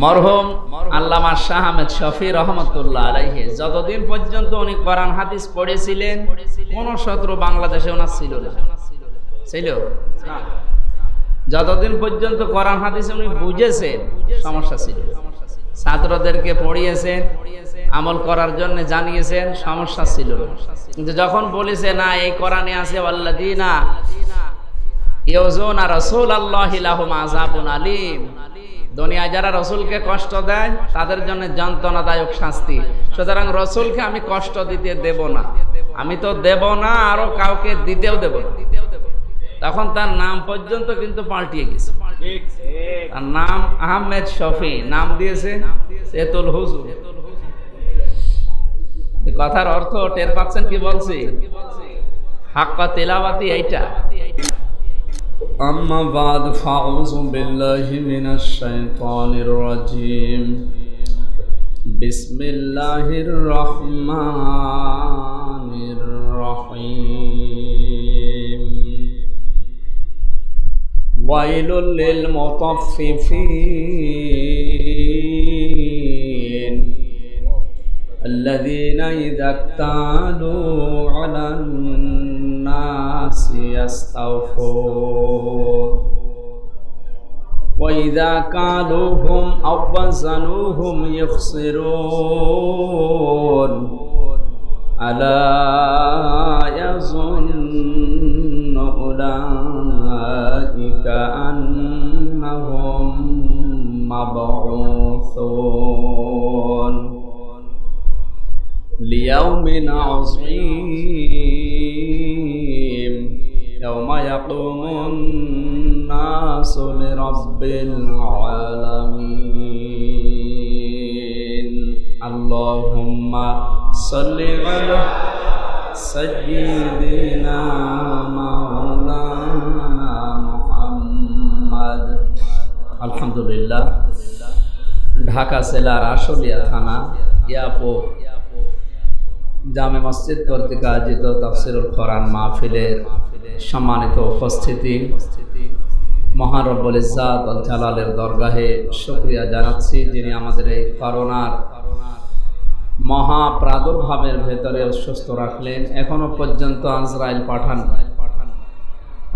মরহুম আল্লামা শাহ আহমেদ শফি রহমতুল্লাহ আলাইহি যতদিন পর্যন্ত উনি কোরআন হাদিস পড়েছিলেন কোন শত্রু বাংলাদেশে ওনার ছিল না। ছিল যতদিন পর্যন্ত কোরআন হাদিস উনি বুঝেছেন সমস্যা ছিল। ছাত্রদেরকে পড়িয়েছেন, আমল করার জন্য জানিয়েছেন, সমস্যা ছিল না। কিন্তু যখন বলেছে না এই কোরআনে আছে ওয়াল্লাযিনা ইউযুনা রাসূলাল্লাহি লাহুম আযাবুন আলীম, দুনিয়ায় যারা রসুলকে কষ্ট দেয় তাদের জন্য যন্ত্রণাদায়ক শাস্তি, সুতরাং রসুলকে আমি কষ্ট দিতে দেব না, আমি তো দেব না আরো কাউকে দিতেও দেব না। তখন তার নাম পর্যন্ত কিন্তু পাল্টিয়ে গেছে। তার নাম আহমেদ শফি, নাম দিয়েছে তেতুল হুজুর। কথার অর্থ টের পাচ্ছেন কি বলছি? হাক্কা তেলাওয়াতি এইটা। أما بعد فأعوذ بالله من الشيطان الرجيم بسم الله الرحمن الرحيم ويل للمطففين الذين إذا اكتالوا على الناس يستوفون وإذا كالوهم أو وزنوهم يخسرون ألا يظن أولئك أنهم مبعوثون ليوم عظيم يوم يقوم الناس لرب العالمين اللهم صل على سيدنا مولانا محمد الحمد لله ঢাকা জেলার আশুলিয়া থানা ইয়াপো জামে মসজিদ কর্তৃক আয়োজিত তাফসিরুল কোরআন মাহফিলের সম্মানিত উপস্থিতি, মহান রব্বুল ইজ্জাত ওয়াল জালালের দরগাহে শুকরিয়া জানাচ্ছি যিনি আমাদের এই করোনার মহা প্রাদুর্ভাবের ভেতরে সুস্থ রাখলেন, এখনো পর্যন্ত আজরাইল পাঠান।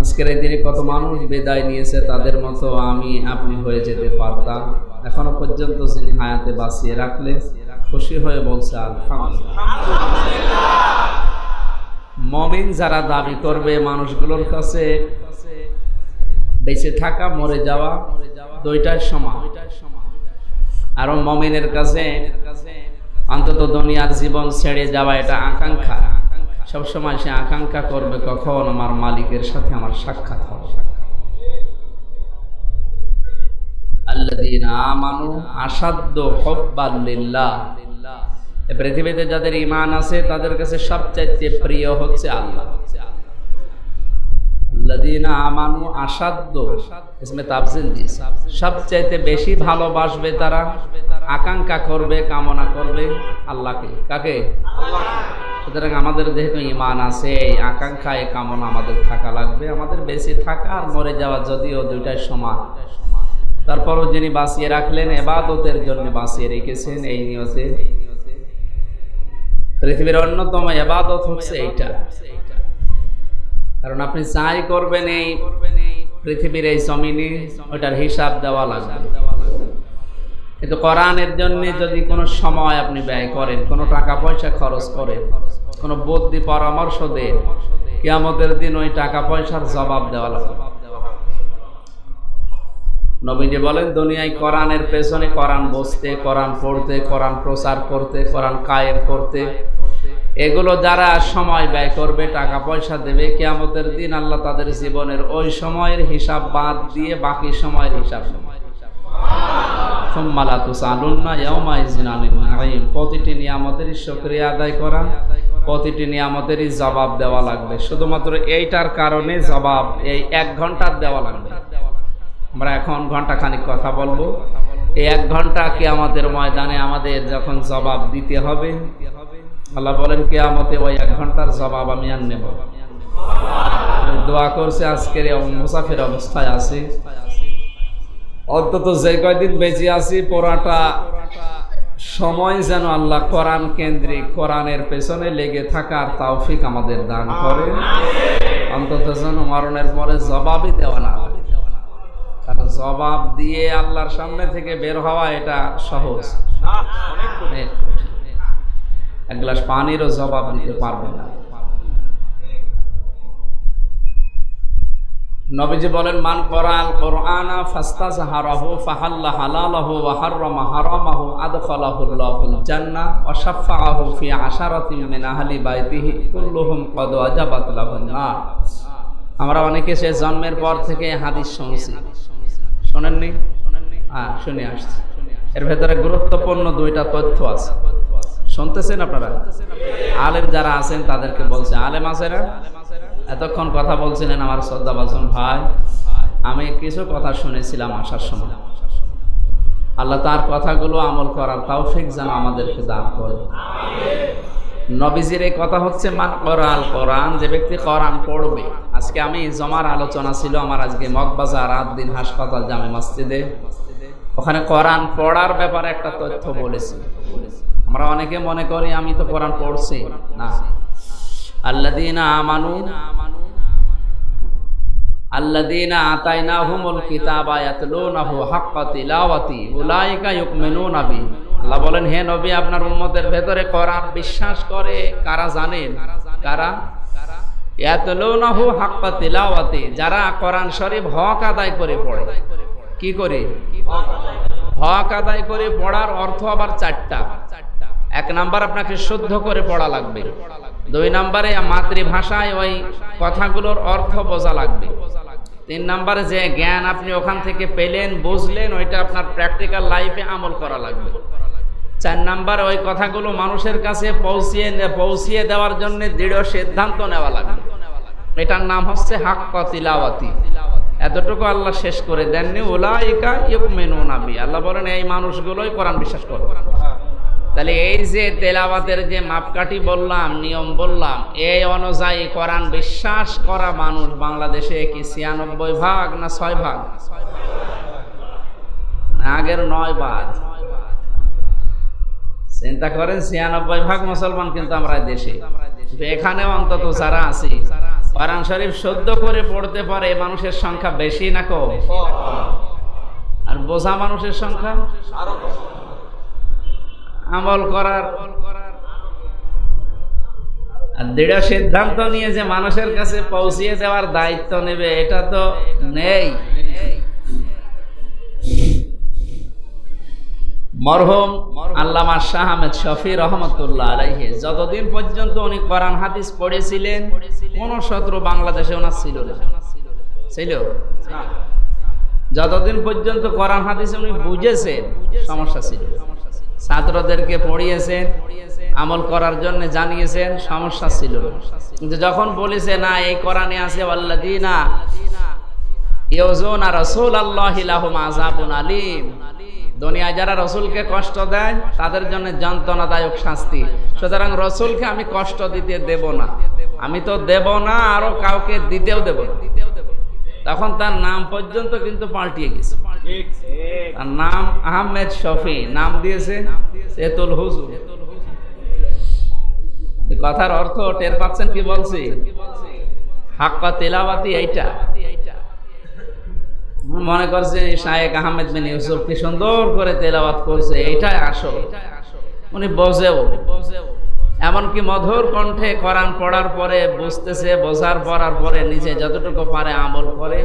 আজকের এই দিনে কত মানুষ বিদায় নিয়েছে, তাদের মতো আমি আপনি হয়ে যেতে পারতাম, এখনো পর্যন্ত যিনি হায়াতে বাঁচিয়ে রাখলেন, খুশি হয়ে বলছে আলহামদুলিল্লাহ। মুমিন যারা দাবি করবে মানুষগুলোর কাছে বেঁচে থাকা মরে যাওয়া দুইটার সমান, আর মুমিনের কাছে অন্তত দুনিয়ার জীবন ছেড়ে যাওয়া এটা আকাঙ্ক্ষা। সবসময় সে আকাঙ্ক্ষা করবে কখন আমার মালিকের সাথে আমার সাক্ষাৎ হবে। আল্লাযীনা আমানু আশাদ্দু হুব্বান লিল্লাহ, এই পৃথিবীতে যাদের ঈমান আছে তাদের কাছে সবচেয়ে প্রিয় হচ্ছে আল্লাহ। আল্লাযীনা আমানু আশাদ্দু ইসমে তাফজিল দিয়েছে, সবচেয়ে বেশি ভালোবাসবে তারা, আকাঙ্ক্ষা করবে, কামনা করবে আল্লাহকে। কাকে? আল্লাহকে। সুতরাং আমাদের যেহেতু ঈমান আছে, এই আকাঙ্ক্ষা এই কামনা আমাদের থাকা লাগবে। আমাদের বেঁচে থাকা আর মরে যাওয়া যদিও দুইটাই সমান, তারপরও যিনি বাঁচিয়ে রাখলেন ইবাদতের জন্য বাঁচিয়ে রেখেছেন, এই নিয়তে পৃথিবীর অন্যতম ইবাদত হচ্ছে এইটা। কারণ আপনি যাই করবেন এই পৃথিবীর এই জমিনে ওটার হিসাব দেওয়া লাগবে। কিন্তু কোরআনের জন্য যদি কোনো সময় আপনি ব্যয় করেন, কোনো টাকা পয়সা খরচ করেন, কোনো বুদ্ধি পরামর্শ দেন, কিয়ামতের দিন ওই টাকা পয়সার জবাব দেওয়া লাগবে। নবীজি বলেন দুনিয়ায় কোরআনের পেছনে কোরআন বসতে, কোরআন পড়তে, কোরআন প্রচার করতে, কোরআন কায়েম করতে, এগুলো যারা সময় ব্যয় করবে, টাকা পয়সা দেবে, কিয়ামতের দিন আল্লাহ তাদের জীবনের ওই সময়ের হিসাব বাদ দিয়ে বাকি সময়ের হিসাব সুম্মা লা তুসআলুন্না ইয়াওমাইযিন আনিন নাঈম, প্রতিটি নিয়ামতেরই শুকরিয়া আদায় করা, প্রতিটি নিয়ামতেরই জবাব দেওয়া লাগবে। শুধুমাত্র এইটার কারণে জবাব এই 1 ঘন্টার দেওয়া লাগবে। আমরা এখন ঘন্টা খানিক কথা বলবো, এই 1 ঘন্টা কিয়ামতের ময়দানে আমাদের যখন জবাব দিতে হবে, আল্লাহ বলেন কিয়ামতে ওই 1 ঘন্টার জবাব আমি আর নেব। দোয়া করছে আজকের মুসাফির অবস্থায় আছে, অন্তত যে কয়দিন বেঁচে আছি পুরাটা সময় যেন আল্লাহ কোরআন কেন্দ্রিক কোরআনের পেছনে লেগে থাকার তৌফিক আমাদের দান করে। অন্তত যেন মরণের পরে জবাবই দেওয়া না হয়, কারণ জবাব দিয়ে আল্লাহর সামনে থেকে বের হওয়া এটা সহজ, এক গ্লাস পানিরও জবাব দিতে পারবে না। নবীজি বলেন, মান করাল কোরআনা ফাস্তাজহারাহু ফাহাল্লা হালালাহু ওয়া হাররামা হারামাহু আদখালাহুল্লাহুল জান্নাহ ওয়া শাফাআহু ফি আশারাতিন মিন আহলি বাইতিহি কুল্লুহুম ক্বাদ ওয়াজাবাত লাহুন নার। আমরা অনেকে সে জন্মের পর থেকে হাদিস শুনছি, শোনেননি? হ্যাঁ, শুনে আসছি। এর ভেতরে গুরুত্বপূর্ণ দুইটা তথ্য আছে, শুনতেছেন আপনারা? আলেম যারা আছেন তাদেরকে বলছে, আলেম আছে না? এতক্ষণ কথা বলছিলেন আমার শ্রদ্ধাভাজন ভাই, আমি কিছু কথা শুনেছিলাম আসার সময়। আল্লাহ তার কথাগুলো আমল করার তৌফিক যেন আমাদেরকে দান করে। নবীজির এই কথা হচ্ছে, মান করাল কোরআন, যে ব্যক্তি কোরআন পড়বে। আজকে আমি জমার আলোচনা ছিল আমার আজকে মগবাজার রাত-দিন হাসপাতাল জামে মসজিদে, ওখানে কোরআন পড়ার ব্যাপারে একটা তথ্য বলেছি। আমরা অনেকে মনে করি আমি তো কোরআন পড়ছি না। আল্লাযীনা আমানু আল্লাযীনা আতাইনাহুমুল কিতাবা ইয়াতলুনাহু হাক্কা তিলাওয়াতি উলাইকা ইউমিনুনা বিহি। আল্লাহ বলেন, হে নবী, আপনার উম্মতের ভেতরে কোরআন বিশ্বাস করে কারা জানেন? কারা? ইয়াতলুনাহু হাক্কা তিলাওয়াতি, যারা কোরআন শরীফ হক আদায় করে পড়ে। কি করে? হক আদায় করে পড়ার অর্থ আবার চারটা। এক নাম্বার, আপনাকে শুদ্ধ করে পড়া লাগবে। দুই নাম্বারে মাতৃভাষায় ওই কথাগুলোর অর্থ বোঝা লাগবে। তিন নাম্বারে যে জ্ঞান আপনি ওখান থেকে পেলেন, বুঝলেন, ওইটা আপনার প্র্যাকটিক্যাল লাইফে আমল করা লাগবে। চার নাম্বার, ওই কথাগুলো মানুষের কাছে পৌঁছিয়ে দেওয়ার জন্য দৃঢ় সিদ্ধান্ত নেওয়া লাগবে। এটার নাম হচ্ছে হাক্কা তিলাওয়াতি। এতটুকু আল্লাহ শেষ করে দেননি, উলাইকা ইউমিনুনা বিহি। আল্লাহ বলেন, এই মানুষগুলোই কোরআন বিশ্বাস করে। তাহলে এই যে তেলাওয়াতের যে মাপকাঠি বললাম, নিয়ম বললাম, এই অনুযায়ী কোরআন বিশ্বাস করা মানুষ বাংলাদেশে কি ৯৬ ভাগ না ৬ ভাগ? আগের ৯ ভাগ। চিন্তা করেন, ৯৬ ভাগ মুসলমান কিন্তু আমরা দেশে। এখানেও অন্তত যারা আছি কোরআন শরীফ শুদ্ধ করে পড়তে পারে মানুষের সংখ্যা বেশি না কম? আর বোঝা মানুষের সংখ্যা আরো কম। আমল করার আর দৃঢ় সিদ্ধান্ত নিয়ে যে মানুষের কাছে পৌঁছিয়ে দেওয়ার দায়িত্ব নেবে, এটা তো নেই। মরহুম আল্লামা শাহ আহমেদ শফি রহমতুল্লাহ আলাইহি যতদিন পর্যন্ত উনি কোরআন হাদিস পড়েছিলেন, কোন শত্রু বাংলাদেশে ওনার ছিল না। ছিল? যতদিন পর্যন্ত কোরআন হাদিস উনি বুঝেছেন, সমস্যা ছিল। ছাত্রদেরকে পড়িয়েছেন, আমল করার জন্য জানিয়েছেন, সমস্যা ছিল। কিন্তু যখন বলেছে না, এই কোরআনে আছে ওয়াল্লাযীনা ইউযুনা রাসূলাল্লাহি লাহুম আযাবুন আলীম, দুনিয়ায় যারা রাসূলকে কষ্ট দেয় তাদের জন্য যন্ত্রণাদায়ক শাস্তি। সুতরাং রাসূলকে আমি কষ্ট দিতে দেব না, আমি তো দেব না, আরো কাউকে দিতেও দেব না। তখন তার নাম পর্যন্ত কিন্তু পাল্টিয়ে গেছে। তার নাম আহমেদ শফি, নাম দিয়েছে তেতুল হুজুর। কথার অর্থ টের পাচ্ছেন কি বলছি? হাক্কা তিলাওয়াতি এইটা। মনে করছে শায়েখ আহমেদ বিন ইউসুফ কি সুন্দর করে তেলাওয়াত করছে, এইটাই আসল। উনি বোঝেও, এমনকি মধুর কণ্ঠে কোরআন পড়ার পরে বুঝতেছে, বোঝার পড়ার পরে নিজে যতটুকু পারে আমল করে।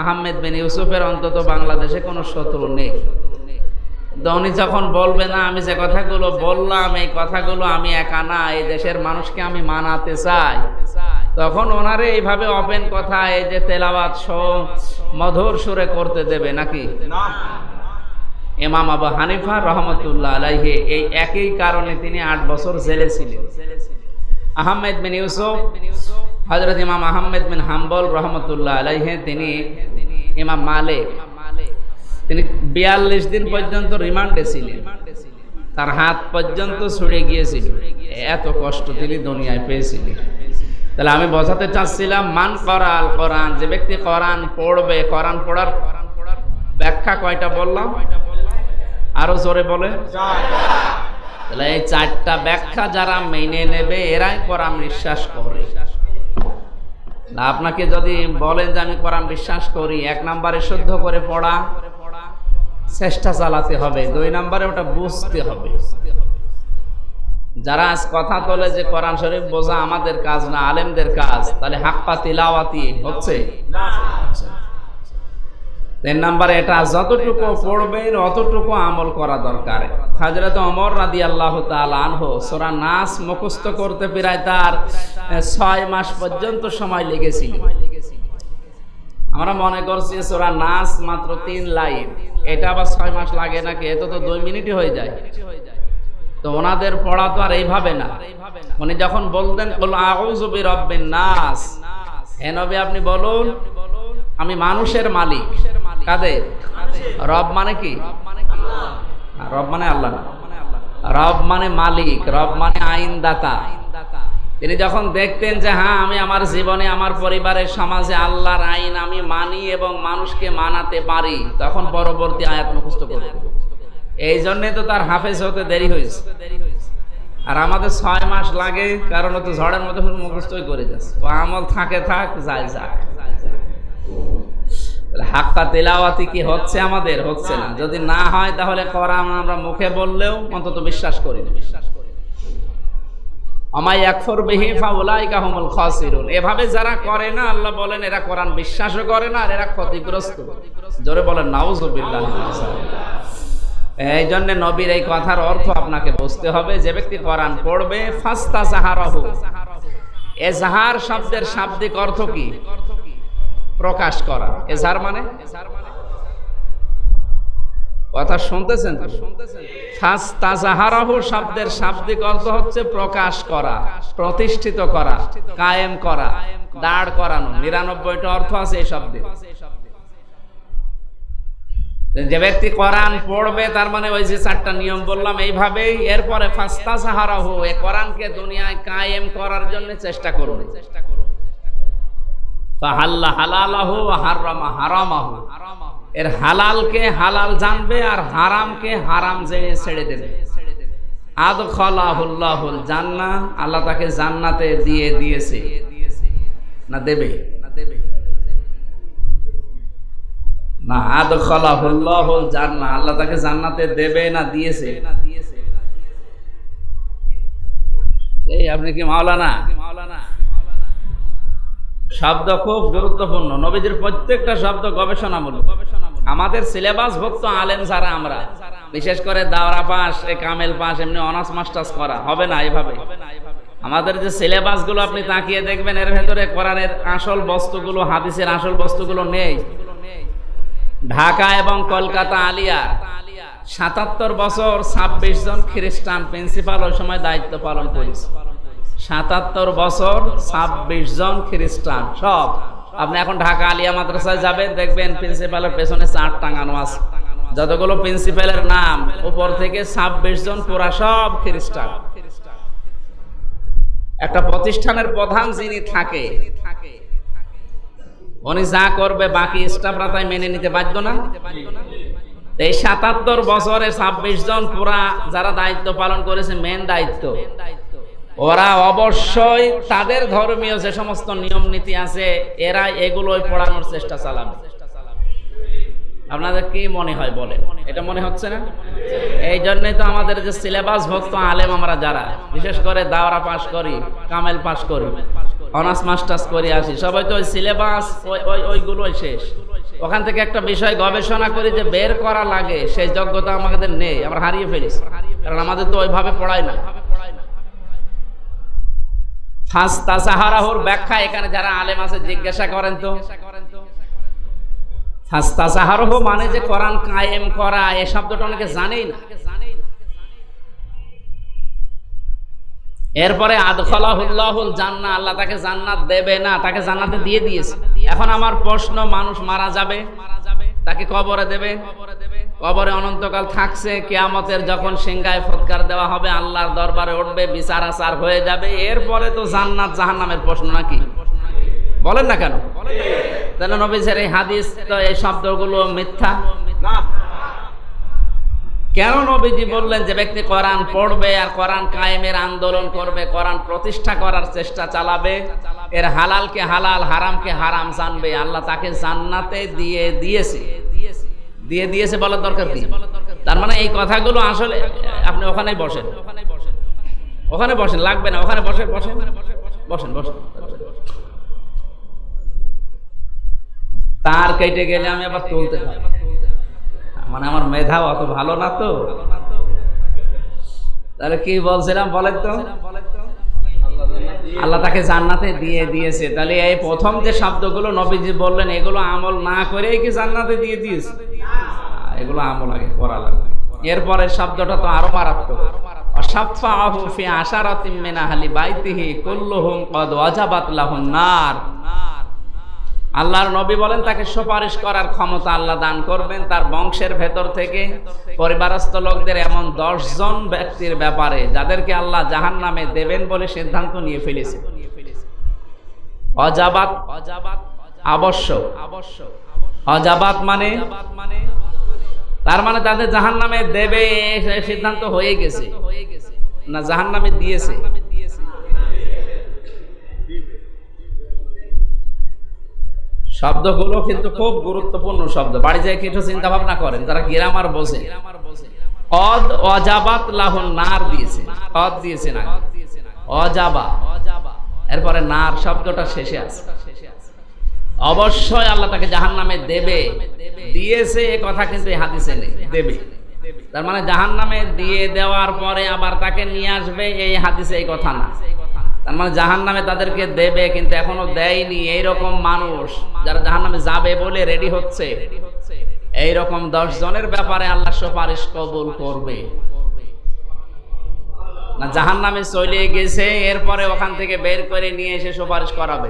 আহমেদ বিন ইউসুফের অন্তত বাংলাদেশে কোনো শত্রু নেই। উনি যখন বলবে না, আমি যে কথাগুলো বললাম এই কথাগুলো আমি একা না, এই দেশের মানুষকে আমি মানাতে চাই, তখন ওনারে এইভাবে ওপেন কথা, এই যে তেলাওয়াত মধুর সুরে করতে দেবে নাকি? ইমাম আবু হানিফা রহমতুল্লাহ আলাইহি এই একই কারণে তিনি ৮ বছর জেলে ছিলেন। আহমেদ বিন ইউসুফ, হযরত ইমাম আহমেদ বিন হাম্বল রহমতুল্লাহ আলাইহি, তিনি ইমাম মালিক, তিনি ৪২ দিন পর্যন্ত রিমান্ডে ছিলেন। তার হাত পর্যন্ত ছুড়ে গিয়েছিল, এত কষ্ট তিনি দুনিয়ায় পেয়েছিলেন। তাহলে আমি বোঝাতে চাচ্ছিলাম, মান করাল কোরআন, যে ব্যক্তি কোরআন পড়বে, কোরআন পড়ার ব্যাখ্যা কয়টা বললাম? আরো জোরে বলে। তাহলে এই 4টা ব্যাখ্যা যারা মেনে নেবে এরাই কোরআন বিশ্বাস করে। আপনাকে যদি বলেন যে আমি কোরআন বিশ্বাস করি, 1 নম্বরে শুদ্ধ করে পড়া চেষ্টা চালাতে হবে, 2 নম্বরে ওটা বুঝতে হবে। যারা আজ কথা তোলে যে কোরআন শরীফ বোঝা আমাদের কাজ না, আলেমদের কাজ, তাহলে হাক্কা তিলাওয়াতি হচ্ছে না। 3 নম্বরে এটা যতটুকু পড়বেন অতটুকু আমল করা দরকার। হযরত ওমর রাদিয়াল্লাহু তাআলা আনহু সূরা নাস মুখস্থ করতে প্রায় তার 6 মাস পর্যন্ত সময় লেগেছিল। আমরা মনে করছি সূরা নাস মাত্র 3 লাইন, এটা আবার 6 মাস লাগে নাকি? এত তো 2 মিনিটই হয়ে যায়। তো ওনাদের পড়া তো আর এইভাবে না। উনি যখন বলতেন কুল আউযু বিরাব্বিন নাস, হে নবী আপনি বলুন আমি মানুষের মালিক। কাদের? রব মানে কি? রব মানে আল্লাহ না, রব মানে মালিক, রব মানে আইনদাতা। তিনি যখন দেখতেন যে হ্যাঁ আমি আমার জীবনে আমার পরিবারের সমাজে আল্লাহর আইন আমি মানি এবং মানুষকে মানাতে পারি, তখন পরবর্তী আয়াত মুখস্থ করতেন। এই জন্যে তো তার হাফেজ হতে দেরি হয়েছে। আর আমাদের 6 মাস লাগে, কারণ ও তো ঝড়ের মতো মুখস্থই করে যাচ্ছে। ও আমল থাকে থাক, যায় যাক। হাক্কা তেলাওয়াতি কি হচ্ছে? আমাদের হচ্ছে না। যদি না হয় তাহলে কোরআন আমরা মুখে বললেও অন্তত বিশ্বাস করি না। আমা ইয়াকফুর বিহি ফাউলাইকা হুমুল খাসিরুন। এভাবে যারা করে না, আল্লাহ বলেন এরা কোরআন বিশ্বাসও করে না আর এরা ক্ষতিগ্রস্ত। জোরে বলেন নাউযুবিল্লাহ। এই জন্য নবীর এই কথার অর্থ আপনাকে বুঝতে হবে। যে ব্যক্তি কোরআন পড়বে ফাস্তাজাহারাহু, এজাহার শব্দের শাব্দিক অর্থ কি? প্রকাশ করা। এজাহার মানে কথা শুনতেছেন তো? ফাস্তাজাহারাহু শব্দের শাব্দিক অর্থ হচ্ছে প্রকাশ করা, প্রতিষ্ঠিত করা, কায়েম করা, দাঁড় করানো। 99টা অর্থ আছে এই শব্দে। যে ব্যক্তি কোরআন পড়বে তার মানে ওই যে 4টা নিয়ম বললাম এইভাবেই। এরপরে ফাস্তাজাহারাহু, এই কোরআনকে দুনিয়ায় কায়েম করার জন্য চেষ্টা করবে। ফাহাল্লা হালালাহু ওয়া হারামা হারামাহু, এর হালালকে হালাল জানবে আর হারামকে হারাম জেনে ছেড়ে দেবে। আদখালাহুল্লাহুল জান্নাহ, আল্লাহ তাকে জান্নাতে দিয়ে দিয়েছে না দেবে? না, আদখালাহুল্লাহুল জান্নাহ, আল্লাহ তাকে জান্নাতে দেবে না দিয়েছে? এই আপনি কি মাওলানা? শব্দ খুব গুরুত্বপূর্ণ। নবীজির প্রত্যেকটা শব্দ গবেষণামূলক। আমাদের সিলেবাস ভুক্ত আলেম যারা আমরা, বিশেষ করে দাওরা পাস, কামেল পাস, এমনি অনার্স মাস্টার্স করা হবে না এভাবে। আমাদের যে সিলেবাস গুলো আপনি তাকিয়ে দেখবেন, এর ভেতরে কোরআনের আসল বস্তুগুলো, হাদিসের আসল বস্তুগুলো নেই। ঢাকা এবং কলকাতা আলিয়া 77 বছর 26 জন খ্রিস্টান প্রিন্সিপাল ওই সময় দায়িত্ব পালন করেছে। 77 বছর 26 জন খ্রিস্টান সব। আপনি এখন ঢাকা আলিয়া মাদ্রাসায় যাবেন, দেখবেন প্রিন্সিপালের পেছনে চার্ট টাঙানো আছে। যতগুলো প্রিন্সিপালের নাম, উপর থেকে 26 জন পুরা সব খ্রিস্টান। একটা প্রতিষ্ঠানের প্রধান যিনি থাকে, উনি যা করবে বাকি স্টাফরা তাই মেনে নিতে বাধ্য না? এই 77 বছরে 26 জন পুরা যারা দায়িত্ব পালন করেছে, মেন দায়িত্ব, ওরা অবশ্যই তাদের ধর্মীয় যে সমস্ত নিয়ম নীতি আছে এরা এগুলোই পড়ানোর চেষ্টা চালাবে। আপনাদের কি মনে হয় বলে? এটা মনে হচ্ছে না? এই জন্যই তো আমাদের যে সিলেবাস ভুক্ত আলেম আমরা যারা, বিশেষ করে দাওরা পাস করি, কামেল পাস করি, অনার্স মাস্টার্স করে আসি, সবাই তো ওই সিলেবাস ওইগুলোই শেষ। ওখান থেকে একটা বিষয় গবেষণা করি যে বের করা লাগে, সেই যোগ্যতা আমাদের নেই, আমরা হারিয়ে ফেলেছি, কারণ আমাদের তো ওইভাবে পড়ায় না। ফাস্তাজাহারাহুর ব্যাখ্যা এখানে যারা আলেম আছে জিজ্ঞাসা করেন তো। ফাস্তাজাহারাহু মানে যে কোরআন কায়েম করা, এই শব্দটা অনেকে জানেই না। এরপরে আদখালাহুল্লাহুল জান্নাহ, আল্লাহ তাকে জান্নাত দেবে না, তাকে জান্নাতে দিয়ে দিয়েছে। এখন আমার প্রশ্ন, মানুষ মারা যাবে, তাকে কবরে দেবে, কবরে অনন্তকাল থাকছে, কিয়ামতের যখন সিংহায় ফৎকার দেওয়া হবে, আল্লাহর দরবারে উঠবে, বিচার আচার হয়ে যাবে, এরপরে তো জান্নাত জাহান্নামের প্রশ্ন নাকি? বলেন না কেন? তাহলে নবীজির এই হাদিস তো এই শব্দগুলো মিথ্যা। কেন নবীজি বললেন যে ব্যক্তি কোরআন পড়বে আর কোরআন কায়েমের আন্দোলন করবে, কোরআন প্রতিষ্ঠা করার চেষ্টা চালাবে, এর হালালকে হালাল হারামকে হারাম জানবে, আল্লাহ তাকে জান্নাতে দিয়ে দিয়েছে বলার দরকার কি? তার মানে এই কথাগুলো আসলে আপনি ওখানেই বসেন, ওখানে বসেন, লাগবে না, ওখানে বসেন বসেন বসেন বসেন। তার কেটে গেলে আমি আবার তুলতে পারি, মানে আমার মেধাও অত ভালো না তো। তাহলে কি বলছিলাম বলেন তো? আল্লাহ তাকে জান্নাতে দিয়ে দিয়েছে। তাহলে এই প্রথম যে শব্দগুলো নবীজি বললেন এগুলো আমল না করেই কি জান্নাতে দিয়ে দিয়েছে? এগুলো আমল আগে করা লাগবে। এরপরের শব্দটা তো আরো মারাত্মক, আশাফাহু ফি আশারাতিন মিন আহলি বাইতিহি কুল্লুহুম ক্বাদ ওয়াজাবাত লাহুন নার। আল্লাহর নবী বলেন তাকে সুপারিশ করার ক্ষমতা আল্লাহ দান করবেন তার বংশের ভেতর থেকে পরিবারস্থ লোকদের এমন 10 জন ব্যক্তির ব্যাপারে যাদেরকে আল্লাহ জাহান্নামে দেবেন বলে সিদ্ধান্ত নিয়ে ফেলেছে। অজাবাত আবশ্যক, অজাবাত মানে তার মানে তাদের জাহান্নামে দেবে সিদ্ধান্ত হয়ে গেছে না জাহান্নামে দিয়েছে? শব্দগুলো কিন্তু খুব গুরুত্বপূর্ণ শব্দ, বাড়ি যায় কিছু চিন্তা ভাবনা করেন যারা গ্রামার বোঝে। অদ অজাবাত লাহুন নার দিয়েছে, অদ দিয়েছে না, অজাবা, এরপরে নার শব্দটা শেষে আছে। অবশ্যই আল্লাহ তাকে জাহান্নামে দেবে, দিয়েছে এ কথা কিন্তু এই হাদিসে নেই, দেবে। তার মানে জাহান্নামে দিয়ে দেওয়ার পরে আবার তাকে নিয়ে আসবে এই হাদিসে এই কথা না। তার মানে জাহান্নামে তাদেরকে দেবে কিন্তু এখনো দেয়নি। এইরকম মানুষ যারা জাহান্নামে যাবে বলে রেডি হচ্ছে, এইরকম 10 জনের ব্যাপারে আল্লাহ সুপারিশ কবুল করবে না জাহান্নামে চলে গেছে এরপরে ওখান থেকে বের করে নিয়ে এসে সুপারিশ করাবে?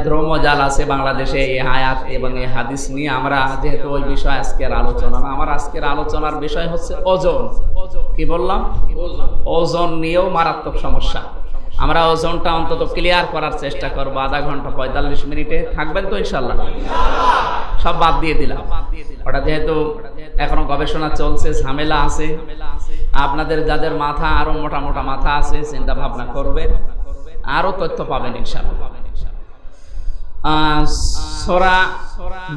ধ্রুমজাল আছে বাংলাদেশে এই আয়াত এবং এই হাদিস নিয়ে। আমরা যেহেতু ওই বিষয় আজকের আলোচনা না, আমার আজকের আলোচনার বিষয় হচ্ছে ওজন। কি বললাম? ওজন নিয়েও মারাত্মক সমস্যা। আমরা ওজনটা অন্তত ক্লিয়ার করার চেষ্টা করবো। আধা ঘন্টা 45 মিনিটে থাকবেন তো ইনশাল্লাহ? সব বাদ দিয়ে দিলাম, ওটা যেহেতু এখনো গবেষণা চলছে, ঝামেলা আছে। আপনাদের যাদের মাথা আরো মোটা মোটা মাথা আছে, চিন্তা ভাবনা করবেন, আরো তথ্য পাবেন ইনশাআল্লাহ। সূরা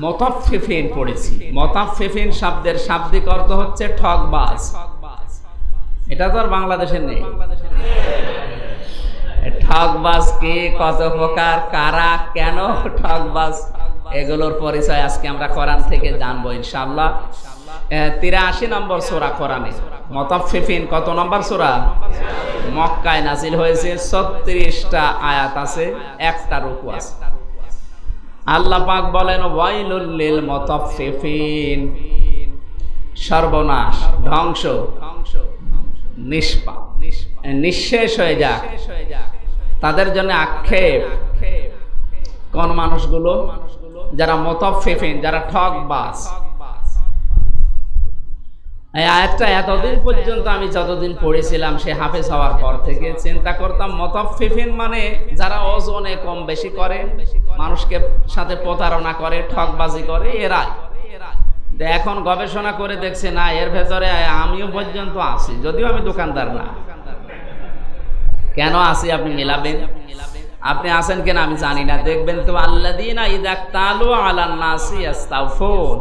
মুতাফফিফিন পড়েছি। মুতাফফিফিন শব্দের শাব্দিক অর্থ হচ্ছে ঠকবাজ। এটা তো আর বাংলাদেশের নেই। ঠকবাজ কি, কত প্রকার, কারা, কেন ঠকবাজ, এগুলোর পরিচয় আজকে আমরা কোরআন থেকে জানবো ইনশাআল্লাহ। 83 নম্বর সূরা কোরআনে। মুতাফফিফিন কত নম্বর সূরা? মক্কায় নাজিল হয়েছে, 36টা আয়াত আছে, একটা রুকু আছে। আল্লাহ পাক বলেন ওয়াইলুল লিল মুতাফফিফিন, সর্বনাশ, ধ্বংস, নিঃশেষ হয়ে যাক তাদের জন্য আক্ষেপ। কোন মানুষগুলো? যারা মুতাফফিফিন, যারা ঠকবাজ। এই আয়াতটা এতদিন পর্যন্ত আমি যতদিন পড়েছিলাম সে হাফেজ হওয়ার পর থেকে চিন্তা করতাম মুতাফফিফিন মানে যারা ওজনে কম বেশি করে, মানুষকে সাথে প্রতারণা করে, ঠকবাজি করে, এরাই। এখন গবেষণা করে দেখছে না, এর ভেতরে আমিও পর্যন্ত আছি, যদিও আমি দোকানদার না। কেন আছি আপনি মিলাবেন, আপনি আছেন কেন আমি জানি না। দেখবেন তো আল্লাযীনা ইযা তালু আলান নাসি ইস্তাউফুন,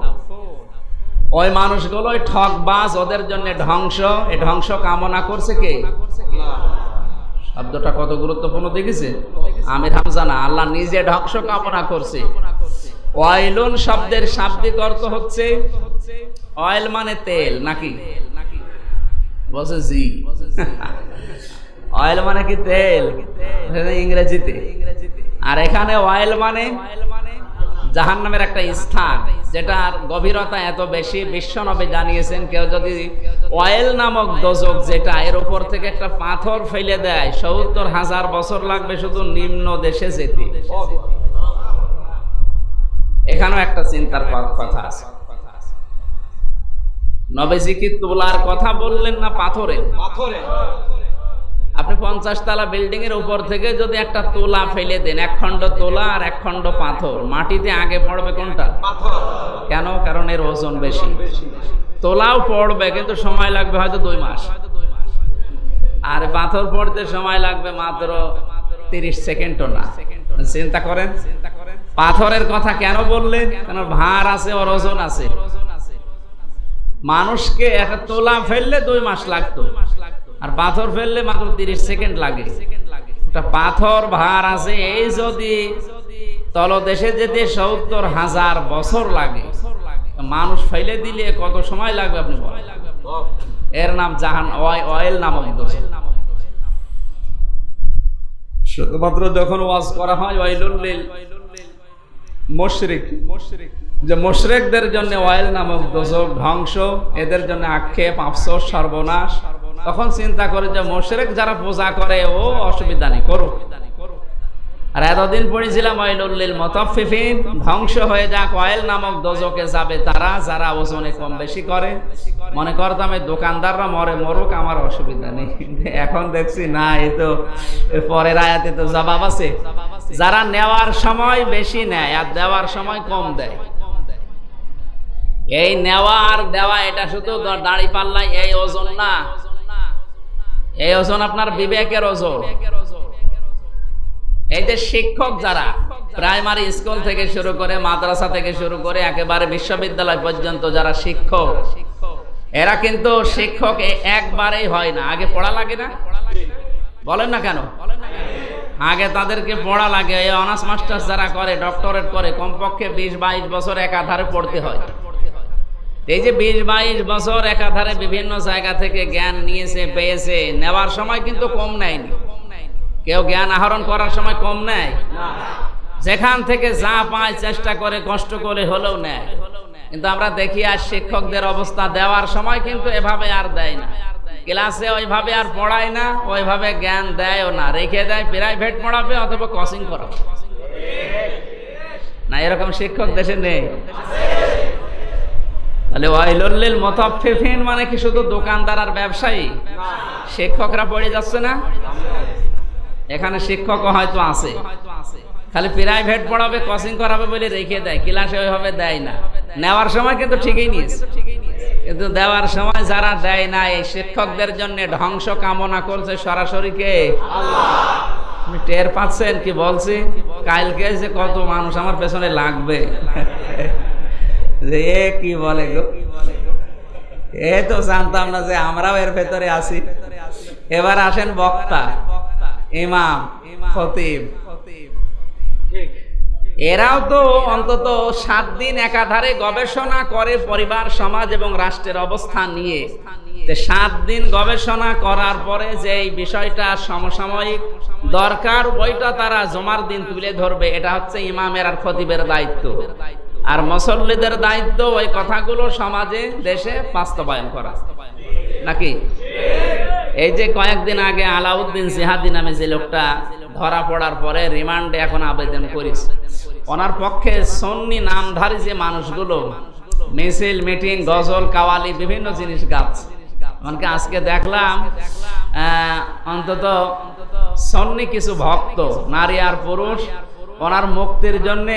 ওই মানুষগুলোই ঠকবাজ, ওদের জন্য ধ্বংস। এই ধ্বংস কামনা করছে কে? শব্দটা কত গুরুত্বপূর্ণ দেখেছে? আমির হামজা না, আল্লাহ নিজে ধ্বংস কামনা করছে। ওয়াইলুন শব্দের শাব্দিক অর্থ হচ্ছে, অয়েল মানে তেল নাকি? বলছে জি। অয়েল মানে কি তেল ইংরেজিতে, আর এখানে অয়েল মানে জাহান্নামের একটা স্থান যেটার গভীরতা এত বেশি। বিশ্বনবী জানিয়েছেন কেউ যদি অয়েল নামক দোজক, যেটা এর উপর থেকে একটা পাথর ফেলে দেয়, ৭০,০০০ বছর লাগবে শুধু নিম্ন দেশে যেতে। এখানেও একটা চিন্তার কথা আছে। নবীজি কি তুলার কথা বললেন না পাথরে? আপনি আপনি 50 তলা বিল্ডিং এর উপর থেকে যদি একটা তোলা ফেলে দেন, এক খণ্ড তোলা আর এক খণ্ড পাথর, মাটিতে আগে পড়বে কোনটা? পাথর। কেন? কারণ এর ওজন বেশি। তোলাও পড়বে কিন্তু সময় লাগবে হয়তো 2 মাস, আর পাথর পড়তে সময় লাগবে মাত্র 30 সেকেন্ডও না। চিন্তা করেন পাথরের কথা কেন বললেন? কারণ ভার আছে, ওর ওজন আছে। মানুষকে একটা তোলা ফেললে 2 মাস লাগতো, আর পাথর ফেললে মাত্র 30 সেকেন্ড লাগে। একটা পাথর ভার আছে, এই যদি তলদেশে যেতে 70,000 বছর লাগে, মানুষ ফেলে দিলে কত সময় লাগবে আপনি বলেন? এর নাম জাহান অয়েল নামক দোষ। শুধুমাত্র যখন ওয়াজ করা হয় ওয়াইলুল লিল মুশরিক, যে মুশরিকদের জন্য অয়েল নামক দোজখ, ধ্বংস, এদের জন্য আক্ষেপ, আফসোস, সর্বনাশ, তখন চিন্তা করে যে মুশরিক যারা পূজা করে ও অসুবিধা নেই, করুক। আর এতদিন পড়েছিলাম ওয়াইলুল লিল মুতাফফিফিন, ধ্বংস হয়ে যাক, অয়েল নামক দোজখে যাবে তারা যারা ওজনে কম বেশি করে। মনে করতাম এই দোকানদাররা মরে মরুক, আমার অসুবিধা নেই। এখন দেখছি না, এই তো পরের আয়াতে তো জবাব আছে, যারা নেওয়ার সময় বেশি নেয় আর দেওয়ার সময় কম দেয়। এই নেওয়া আর দেওয়া এটা শুধু দাড়ি পাল্লাই এই ওজন না, এই ওজন আপনার বিবেকের ওজন। এই যে শিক্ষক যারা প্রাইমারি স্কুল থেকে শুরু করে, মাদ্রাসা থেকে শুরু করে একেবারে বিশ্ববিদ্যালয় পর্যন্ত যারা শিক্ষক, এরা কিন্তু শিক্ষক একবারেই হয় না। আগে পড়া লাগে না? বলেন না কেন? আগে তাদেরকে পড়া লাগে। এই অনার্স মাস্টার্স যারা করে, ডক্টরেট করে, কমপক্ষে 20-22 বছর একাধারে পড়তে হয়। এই যে 20-22 বছর একাধারে বিভিন্ন জায়গা থেকে জ্ঞান নিয়েছে, পেয়েছে, নেওয়ার সময় কিন্তু কম নেয়নি। কেউ জ্ঞান আহরণ করার সময় কম নেয়? যেখান থেকে যা পায় চেষ্টা করে, কষ্ট করে হলেও নেয়। কিন্তু আমরা দেখি আর শিক্ষকদের অবস্থা, দেওয়ার সময় কিন্তু এভাবে আর দেয় না, ক্লাসে ওইভাবে আর পড়ায় না, ওইভাবে জ্ঞান দেয়ও না, রেখে দেয় প্রাইভেট পড়াবে অথবা কোচিং করাবে। না এরকম শিক্ষক দেশে নেই? তাহলে ওয়াইলুল লিল মুতাফফিফিন মানে কি শুধু দোকানদার আর ব্যবসায়ী? শিক্ষকরা পড়ে যাচ্ছে না? এখানে শিক্ষকও হয়তো আছে, খালি প্রাইভেট পড়াবে, কোচিং করাবে বলে রেখে দেয়, ক্লাসে ওইভাবে দেয় না। নেওয়ার সময় কিন্তু ঠিকই নিয়েছে, কিন্তু দেওয়ার সময় যারা দেয় না, এই শিক্ষকদের জন্য ধ্বংস কামনা করছে সরাসরি কে? আল্লাহ। আপনি টের পাচ্ছেন কি বলছি? কালকে যে কত মানুষ আমার পেছনে লাগবে, যে এ কি বলে গো, এ তো জানতাম না যে আমরাও এর ভেতরে আছি। এবার আসেন বক্তা, ইমাম, খতিব, এরাও তো অন্তত 7 দিন একাধারে গবেষণা করে পরিবার, সমাজ এবং রাষ্ট্রের অবস্থা নিয়ে। 7 দিন গবেষণা করার পরে যে এই বিষয়টা সমসাময়িক দরকার, ওইটা তারা জমার দিন তুলে ধরবে। এটা হচ্ছে ইমামের আর খতিবের দায়িত্ব। আর মুসল্লিদের দায়িত্ব ওই কথাগুলো সমাজে, দেশে বাস্তবায়ন করা, নাকি? এই যে কয়েকদিন আগে আলাউদ্দিন জিহাদি নামে যে লোকটা ধরা পড়ার পরে রিমান্ডে এখন আবেদন করেছে, ওনার পক্ষে সুন্নি নামধারী যে মানুষগুলো মিছিল, মিটিং, গজল, কাওয়ালি বিভিন্ন জিনিস গাচ্ছে। এমনকি আজকে দেখলাম অন্তত সুন্নি কিছু ভক্ত, নারী আর পুরুষ, ওনার মুক্তির জন্য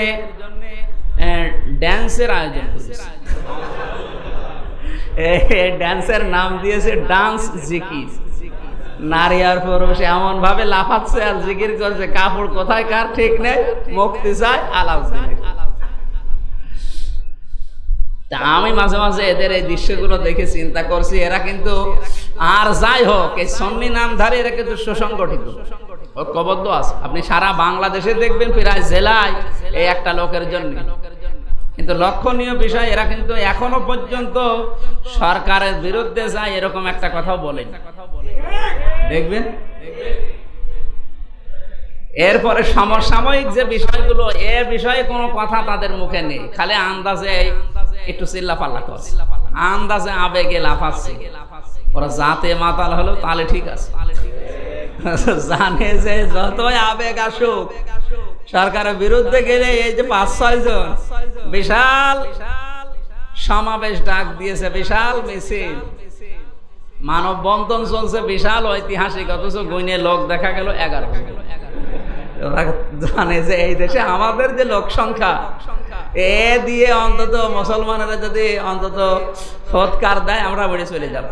ড্যান্সের আয়োজন করেছে। ড্যান্সের নাম দিয়েছে ডান্স জিকির। নারী আর পুরুষ এমন ভাবে লাফাচ্ছে আর জিকির করছে, কাপড় কোথায় কার ঠিক নেই, মুক্তি চায় আলাউদ্দিন। তা আমি মাঝে মাঝে এদের এই দৃশ্যগুলো দেখে চিন্তা করছি, এরা কিন্তু আর যাই হোক এই সুন্নি নামধারী এরা কিন্তু সুসংগঠিত, ঐক্যবদ্ধ আছে। আপনি সারা বাংলাদেশে দেখবেন প্রায় জেলায় এই একটা লোকের জন্য। কিন্তু লক্ষণীয় বিষয়, এরা কিন্তু এখনো পর্যন্ত সরকারের বিরুদ্ধে যায় এরকম একটা কথাও বলেন, দেখবেন। এরপরে সমসাময়িক যে বিষয়গুলো, এ বিষয়ে কোনো কথা তাদের মুখে নেই, খালি আন্দাজে একটু চিল্লা পাল্লা করছে, আন্দাজে আবেগে লাফাচ্ছে। ওরা জাতে মাতাল হলো তাহলে ঠিক আছে, জানে যে যতই আবেগ আসুক, সরকারের বিরুদ্ধে গেলে এই যে 5-6 জন বিশাল সমাবেশ ডাক দিয়েছে, বিশাল মিছিল, মানববন্ধন চলছে বিশাল ঐতিহাসিক, অথচ গুইনে লোক দেখা গেল 11। জানে যে এই দেশে আমাদের যে লোক সংখ্যা এ দিয়ে অন্তত মুসলমানেরা যদি অন্তত সৎকার দেয় আমরা বেড়ে চলে যাব।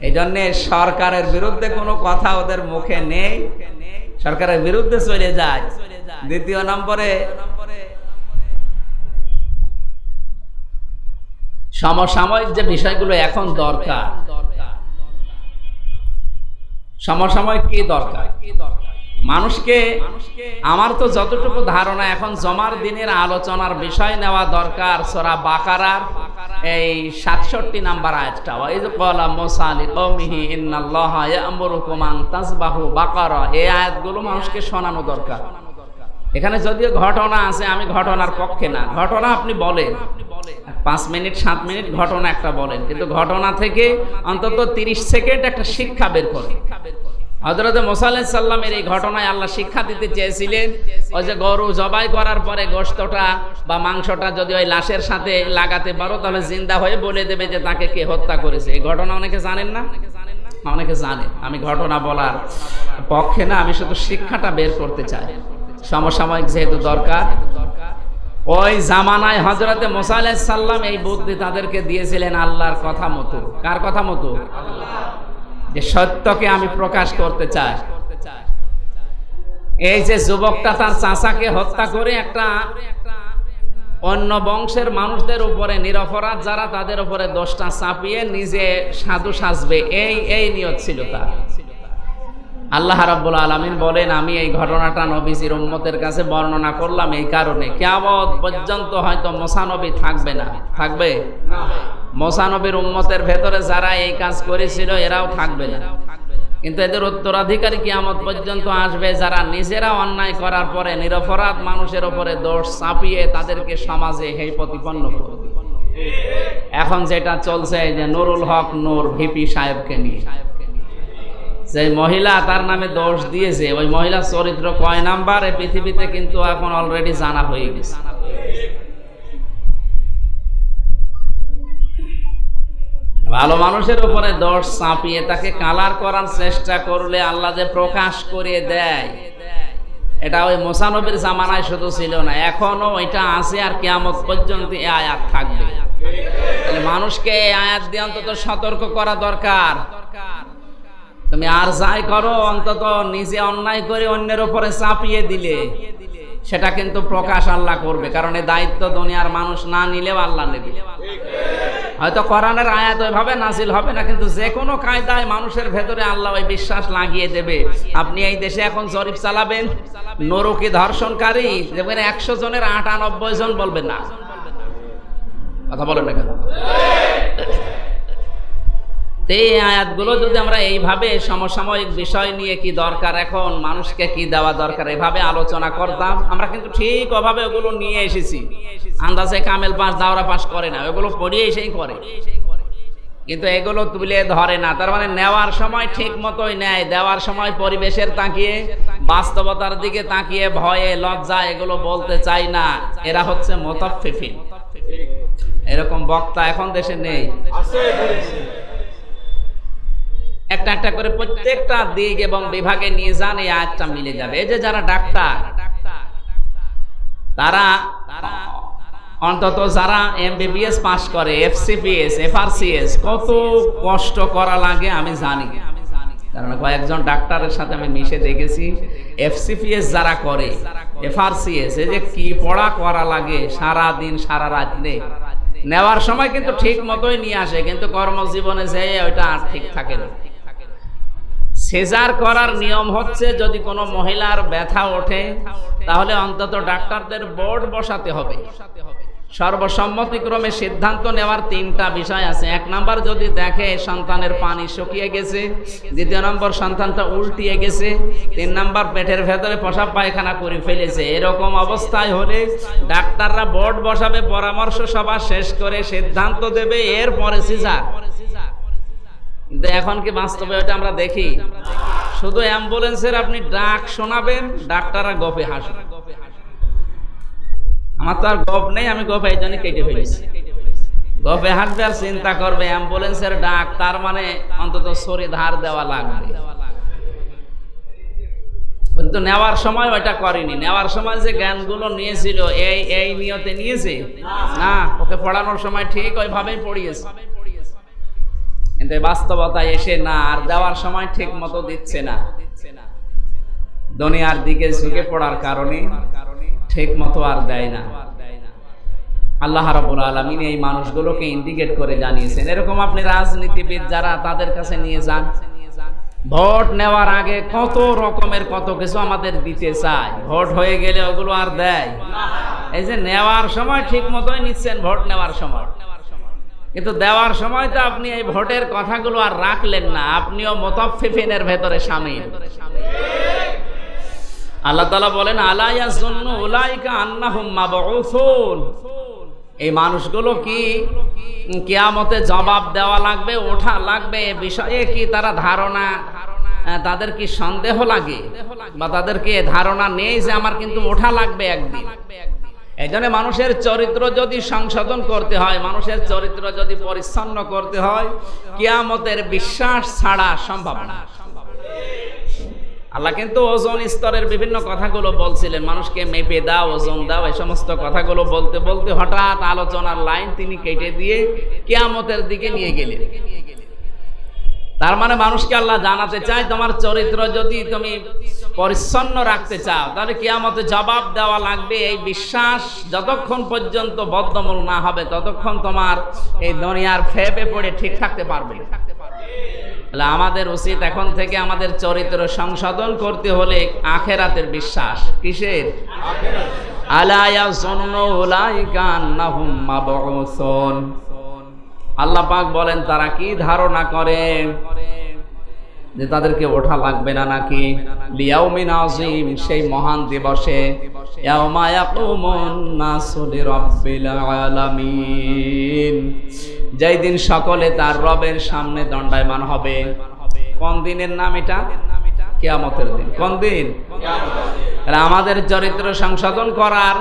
এই জন্যে সরকারের বিরুদ্ধে কোনো কথা ওদের মুখে নেই, সরকারের বিরুদ্ধে চলে যায়। দ্বিতীয় নম্বরে সমসাময়িক যে বিষয়গুলো এখন দরকার, সমসাময়িক কি দরকার মানুষকে, আমার তো যতটুকু ধারণা এখন জমার দিনের আলোচনার বিষয় নেওয়া দরকার সূরা বাকারার এই 67 নাম্বার আয়াতটা, ওয়াইজ ক্বালা মূসা লিকওমিহি ইন্নাল্লাহা ইয়া'মুরুকুম আন তাযবাহু বাকারা। এই আয়াতগুলো মানুষকে শোনানো দরকার। এখানে যদিও ঘটনা আছে, আমি ঘটনার পক্ষে না। ঘটনা আপনি বলেন 5 মিনিট 7 মিনিট ঘটনা একটা বলেন, কিন্তু ঘটনা থেকে অন্তত 30 সেকেন্ড একটা শিক্ষা বের করেন। হযরত মূসা আলাইহিস সালামের এই ঘটনায় আল্লাহ শিক্ষা দিতে চেয়েছিলেন, ওই যে গরু জবাই করার পরে গোশতটা বা মাংসটা যদি ওই লাশের সাথে লাগাতে পারো তাহলে জিন্দা হয়ে বলে দেবে যে তাকে কে হত্যা করেছে। এই ঘটনা অনেকে জানেন না, অনেকে জানেন। আমি ঘটনা বলার পক্ষে না, আমি শুধু শিক্ষাটা বের করতে চাই। সমসাময়িক যেহেতু দরকার, ওই জামানায় হযরত মূসা আলাইহিস সালাম এই বুদ্ধি তাদেরকে দিয়েছিলেন আল্লাহর কথা মতো। কার কথা মতো? যে সত্যকে আমি প্রকাশ করতে চাই। এই যে যুবকটা তার চাচাকে হত্যা করে একটা অন্য বংশের মানুষদের উপরে, নিরপরাধ যারা তাদের উপরে দোষটা চাপিয়ে নিজে সাধু সাজবে, এই নিয়ত ছিল তার। আল্লাহ রাব্বুল আলামিন বলেন, আমি এই ঘটনাটা নবীজির উম্মতের কাছে বর্ণনা করলাম এই কারণে, কিয়ামত পর্যন্ত হয়তো মূসা নবী থাকবে না। থাকবে? মূসা নবীর উম্মতের ভেতরে যারা এই কাজ করেছিল এরাও থাকবে না, কিন্তু এদের উত্তরাধিকারী কিয়ামত পর্যন্ত আসবে, যারা নিজেরা অন্যায় করার পরে নিরপরাধ মানুষের উপরে দোষ চাপিয়ে তাদেরকে সমাজে হেয় প্রতিপন্ন করবে। এখন যেটা চলছে এই যে নুরুল হক নূর ভিপি সাহেবকে নিয়ে যে মহিলা তার নামে দোষ দিয়েছে, ওই মহিলার চরিত্র কয় নাম্বার এই পৃথিবীতে কিন্তু এখন অলরেডি জানা হয়ে গেছে। ভালো মানুষের উপরে দোষ চাপিয়ে তাকে কালার করার চেষ্টা করলে আল্লাহ যে প্রকাশ করে দেয়, এটা ওই মূসা নবীর জামানায় শুধু ছিল না, এখনো এটা আছে আর কিয়ামত পর্যন্ত এই আয়াত থাকবে। তাহলে মানুষকে এই আয়াত দিয়ে অন্তত সতর্ক করা দরকার। তুমি আর যাই করো, অন্তত নিজে অন্যায় করে অন্যের উপরে চাপিয়ে দিলে সেটা কিন্তু প্রকাশ আল্লাহ করবে, কারণ এই দায়িত্ব দুনিয়ার মানুষ না নিলেও আল্লাহ নেবে। হয়তো কোরআনের আয়াত ওইভাবে নাজিল হবে না, কিন্তু যে কোনো কায়দায় মানুষের ভেতরে আল্লাহ ওই বিশ্বাস লাগিয়ে দেবে। আপনি এই দেশে এখন জরিপ চালাবেন, নরকি ধর্ষণকারী দেখবেন 100 জনের 98 জন বলবেন না। কথা বলেন না কেন? এই আয়াতগুলো যদি আমরা এইভাবে সমসাময়িক বিষয় নিয়ে কি দরকার, এখন মানুষকে কি দেওয়া দরকার, এভাবে আলোচনা করতাম, আমরা কিন্তু ঠিক ওভাবে ওগুলো নিয়ে এসেছি। আন্দাজে কামেল পাস দাওরা পাস করে না, ওগুলো পড়িয়ে এসেই করে, কিন্তু এগুলো তুলে ধরে না। তার মানে নেওয়ার সময় ঠিক মতোই নেয়, দেওয়ার সময় পরিবেশের তাকিয়ে, বাস্তবতার দিকে তাকিয়ে ভয়ে লজ্জা এগুলো বলতে চাই না। এরা হচ্ছে মুতাফফিফিন। এরকম বক্তা এখন দেশে নেই। একটা একটা করে প্রত্যেকটা দিক এবং বিভাগে নিয়ে যান, এই আয়াতটা মিলে যাবে। এই যে যারা ডাক্তার, তারা অন্তত যারা এমবিবিএস পাস করে, এফসিপিএস, এফআরসিএস, কত কষ্ট করা লাগে আমি জানি, কারণ কয়েকজন ডাক্তারের সাথে আমি মিশে দেখেছি। এফসিপিএস যারা করে, এফআরসিএস, এই যে কি পড়া করা লাগে, সারা দিন সারা রাত নেওয়ার সময় কিন্তু ঠিক মতোই নিয়ে আসে, কিন্তু কর্মজীবনে যে ওইটা আর ঠিক থাকে না। সিজার করার নিয়ম হচ্ছে, যদি কোনো মহিলার ব্যথা ওঠে তাহলে অন্তত ডাক্তারদের বোর্ড বসাতে হবে। সর্বসম্মতিক্রমে সিদ্ধান্ত নেওয়ার 3টা বিষয় আছে। 1 নাম্বার যদি দেখে সন্তানের পানি শুকিয়ে গেছে, 2 নম্বর সন্তানটা উল্টিয়ে গেছে, 3 নাম্বার পেটের ভেতরে পেশাব পায়খানা করে ফেলেছে, এরকম অবস্থায় হলে ডাক্তাররা বোর্ড বসাবে, পরামর্শ সভা শেষ করে সিদ্ধান্ত দেবে, এরপরে সিজার। কিন্তু এখন কি বাস্তবে ওটা আমরা দেখি? শুধু অ্যাম্বুলেন্সের আপনি ডাক শোনাবেন, ডাক্তাররা গপে হাসবে। আমার তো আর গপ নেই, আমি গপ এই জন্য কেটে ফেলেছি। গফে হাঁটবে আর চিন্তা করবে অ্যাম্বুলেন্সের ডাক, তার মানে অন্তত সরে ধার দেওয়া লাগবে। কিন্তু নেওয়ার সময় ওইটা করেনি। নেওয়ার সময় যে জ্ঞানগুলো নিয়েছিল এই নিয়তে নিয়েছে না, ওকে পড়ানোর সময় ঠিক ওইভাবেই পড়িয়েছে, কিন্তু বাস্তবতায় এসে না, আর দেওয়ার সময় ঠিক মতো দিচ্ছে না। দুনিয়ার দিকে ঝুঁকে পড়ার কারণে ঠিক মতো আর দেয় না। আল্লাহ রাব্বুল আলামিন এই মানুষগুলোকে ইন্ডিকেট করে জানিয়েছেন। এরকম আপনি রাজনীতিবিদ যারা, তাদের কাছে নিয়ে যান, ভোট নেওয়ার আগে কত রকমের কত কিছু আমাদের দিতে চায়, ভোট হয়ে গেলে ওগুলো আর দেয়। এই যে নেওয়ার সময় ঠিক মতোই নিচ্ছেন ভোট নেওয়ার সময়, কিন্তু দেওয়ার সময় তো আপনি এই ভোটের কথাগুলো আর রাখলেন না, আপনিও মুতাফফিফিনের ভেতরে শামিল। আল্লাহ তাআলা বলেন আলা ইয়াযুন্নু উলাইকা আন্নাহুম মাবউসুন, এই মানুষগুলো কি কিয়ামতে জবাব দেওয়া লাগবে, ওঠা লাগবে, এ বিষয়ে কি তারা ধারণা, তাদের কি সন্দেহ লাগে, বা তাদের কি ধারণা নেই যে আমার কিন্তু ওঠা লাগবে একদিন? এই জন্য মানুষের চরিত্র যদি সংশোধন করতে হয়, মানুষের চরিত্র যদি পরিচ্ছন্ন করতে হয়, কিয়ামতের বিশ্বাস ছাড়া সম্ভব না। আল্লাহ কিন্তু ওজন স্তরের বিভিন্ন কথাগুলো বলছিলেন, মানুষকে মেপে দাও, ওজন দাও, এই সমস্ত কথাগুলো বলতে বলতে হঠাৎ আলোচনার লাইন তিনি কেটে দিয়ে কিয়ামতের দিকে নিয়ে গেলেন। তার মানে মানুষকে আল্লাহ জানাতে চায়, তোমার চরিত্র যদি তুমি পরিচ্ছন্ন রাখতে চাও, তাহলে কিয়ামতে জবাব দেওয়া লাগবে। এই বিশ্বাস যতক্ষণ পর্যন্ত বদ্ধমূল না হবে, ততক্ষণ তোমার এই দুনিয়ার ফেপে পড়ে ঠিক থাকতে পারবে। তাহলে আমাদের উচিত এখন থেকে আমাদের চরিত্র সংশোধন করতে হলে আখিরাতের বিশ্বাস। কিসের? আলা ইয়াযুন্নু উলাইকা আন্নাহুম মাবউসুন। আল্লাহ পাক বলেন তারা কি ধারণা করে যে তাদেরকে ওঠা লাগবে না নাকি? লিয়াউমিন আযীম, সেই মহান দিবসে, ইয়াউমা ইয়াকুমুন নাসু লিরাব্বিল আলামিন, যেই দিন সকলে তার রবের সামনে দণ্ডায়মান হবে। কোন দিনের নাম এটা? কিয়ামতের দিন। কোন দিন? আমাদের চরিত্র সংশোধন করার,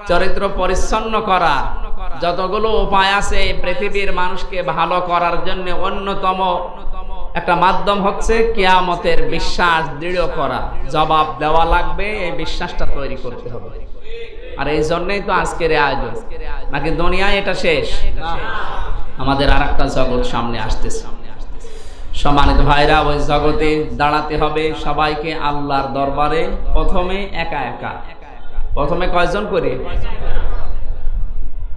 চরিত্র পরিচ্ছন্ন করার যতগুলো উপায় আছে পৃথিবীর মানুষকে ভালো করার জন্য, অন্যতম একটা মাধ্যম হচ্ছে কিয়ামতের বিশ্বাস দৃঢ় করা। জবাব দেওয়া লাগবে, এই বিশ্বাসটা তৈরি করতে হবে। আর এই জন্যই তো আজকের আয়োজন, নাকি দুনিয়ায় এটা শেষ? আমাদের আর একটা জগৎ সামনে আসতেছে। সম্মানিত ভাইরা, ওই জগতে দাঁড়াতে হবে সবাইকে আল্লাহর দরবারে। প্রথমে একা একা, প্রথমে কয়জন করে?